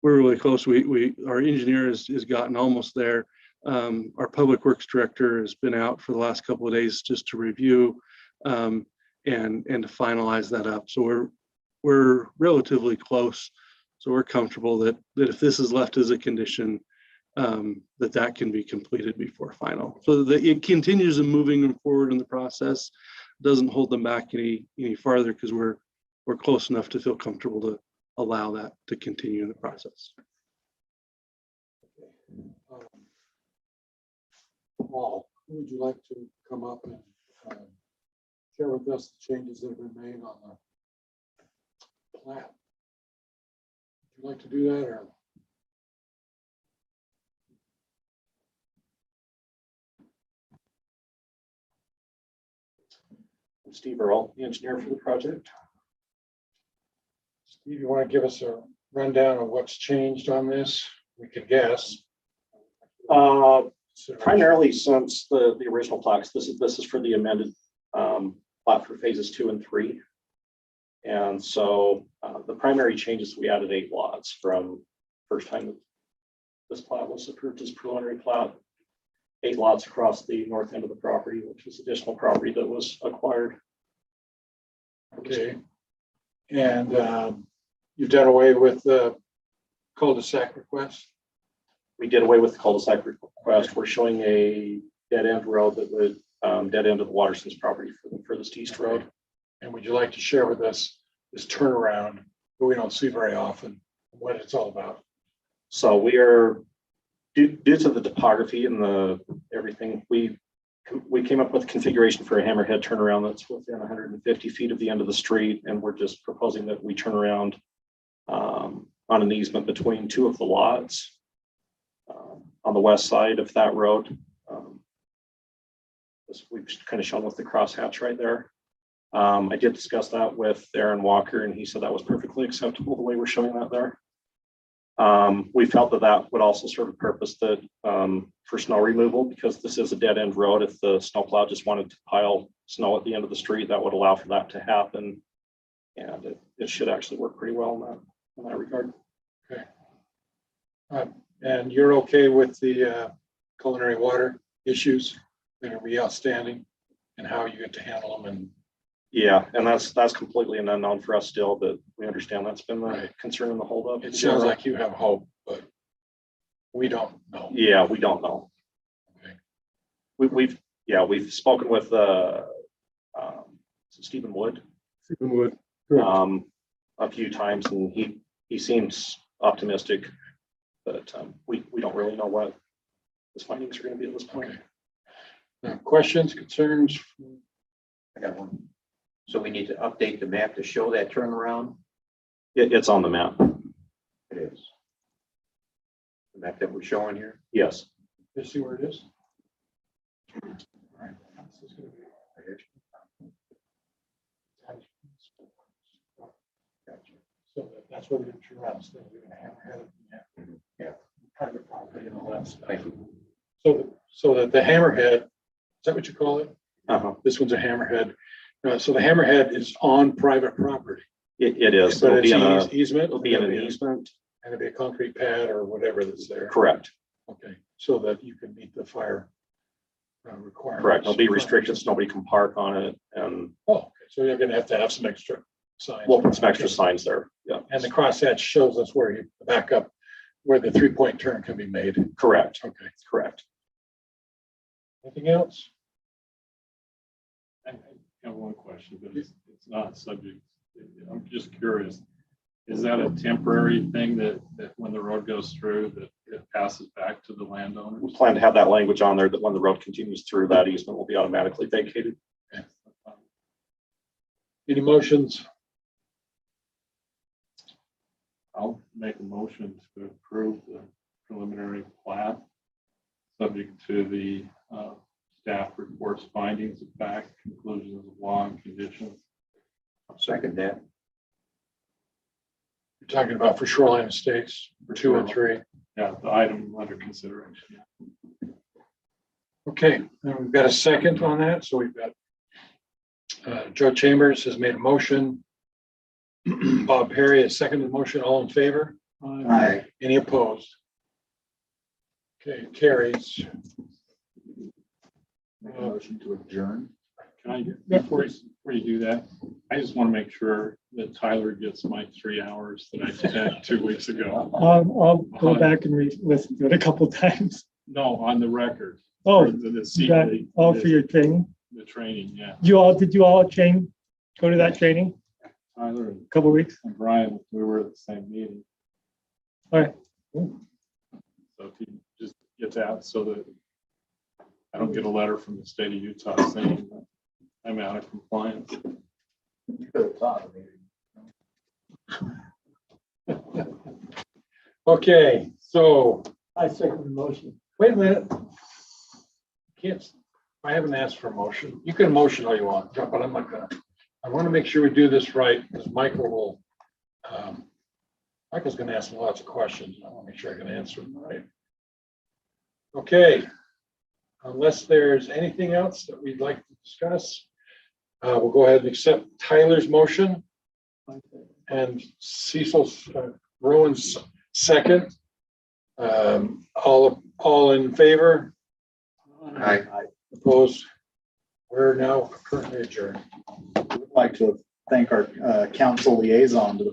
really close, our engineer has gotten almost there. Our public works director has been out for the last couple of days just to review and to finalize that up. So we're relatively close. So we're comfortable that if this is left as a condition, that can be completed before final. So that it continues moving forward in the process, doesn't hold them back any farther, because we're close enough to feel comfortable to allow that to continue in the process. Paul, who would you like to come up and share with us the changes that have been made on the plat? Would you like to do that, or? I'm Steve Earl, the engineer for the project. Steve, you want to give us a rundown of what's changed on this? We could guess. Primarily since the original plat, this is for the amended plat for phases 2 and 3. And so the primary changes, we added 8 lots from first time that this plat was approved as preliminary plat. 8 lots across the north end of the property, which was additional property that was acquired. Okay. And you've done away with the cul-de-sac request? We did away with the cul-de-sac request. We're showing a dead end road that would dead end of the Waterson's property for the furthest east road. And would you like to share with us this turnaround that we don't see very often, what it's all about? So we are Due to the topography and everything, we came up with a configuration for a hammerhead turnaround that's within 150 feet of the end of the street, and we're just proposing that we turn around on an easement between two of the lots on the west side of that road. As we've kind of shown with the crosshatch right there. I did discuss that with Aaron Walker, and he said that was perfectly acceptable the way we're showing that there. We felt that would also serve a purpose that for snow removal, because this is a dead end road. If the snowplow just wanted to pile snow at the end of the street, that would allow for that to happen. And it should actually work pretty well in that regard. Okay. And you're okay with the culinary water issues that are outstanding and how you get to handle them? And Yeah, and that's completely an unknown for us still, but we understand that's been the Right. concern and the holdup. it sounds like you have hope, but we don't know. Yeah, we don't know. Okay. We've spoken with Stephen Wood Stephen Wood. a few times, and he seems optimistic, but we don't really know what his findings are going to be at this point. Okay. Questions, concerns? I got one. So we need to update the map to show that turnaround? It's on the map. It is. The map that we're showing here? Yes. You see where it is? All right. This is gonna be right here. Gotcha. So that's what we're gonna turn around. So we're gonna hammerhead it. Yeah. Private property and all that stuff. Thank you. So that the hammerhead, is that what you call it? Uh-huh. This one's a hammerhead. So the hammerhead is on private property. It is. But It'll be in it's a, easement. it'll be in an easement. And it'll be a concrete pad or whatever that's there. Correct. Okay, so that you can meet the fire requirements. Correct. It'll be restricted, so nobody can park on it, and Oh, okay, so you're gonna have to have some extra signs. we'll put some extra signs there. Yeah. And the crosshatch shows us where you back up, where the 3-point turn can be made. Correct. Okay, Correct. anything else? I have one question, but it's not subject. I'm just curious. Is that a temporary thing that when the road goes through, that it passes back to the landowners? We plan to have that language on there that when the road continues through, that easement will be automatically vacated. Any motions? I'll make a motion to approve the preliminary plat, subject to the staff reports, findings of fact, conclusions of law and conditions. I'll second that. You're talking about for Shoreline Estates, for 2 and 3. Yeah, the item under consideration. Okay, and we've got a second on that, so we've got Joe Chambers has made a motion. Bob Perry has seconded the motion. All in favor? Aye. Any opposed? Okay, carries. Make a motion to adjourn. Can I, before you do that, I just want to make sure that Tyler gets my 3 hours that I had 2 weeks ago. I'll go back and listen to it a couple times. No, on the record. Oh, For the that, all for your training. The training, yeah. Did you all go to that training Tyler a couple of weeks? and Brian, we were at the same meeting. All right. So if you just get that so that I don't get a letter from the state of Utah saying that I'm out of compliance. You could have thought of it. Okay, so I second the motion. wait a minute. Can't, I haven't asked for a motion. You can motion all you want, but I'm not gonna. I want to make sure we do this right because Michael's gonna ask me lots of questions. I want to make sure I can answer them right. Okay. Unless there's anything else that we'd like to discuss, we'll go ahead and accept Tyler's motion and Cecil's, Rowan's second. All in favor? Aye. Opposed? We're now currently adjourned. I'd like to thank our council liaison to the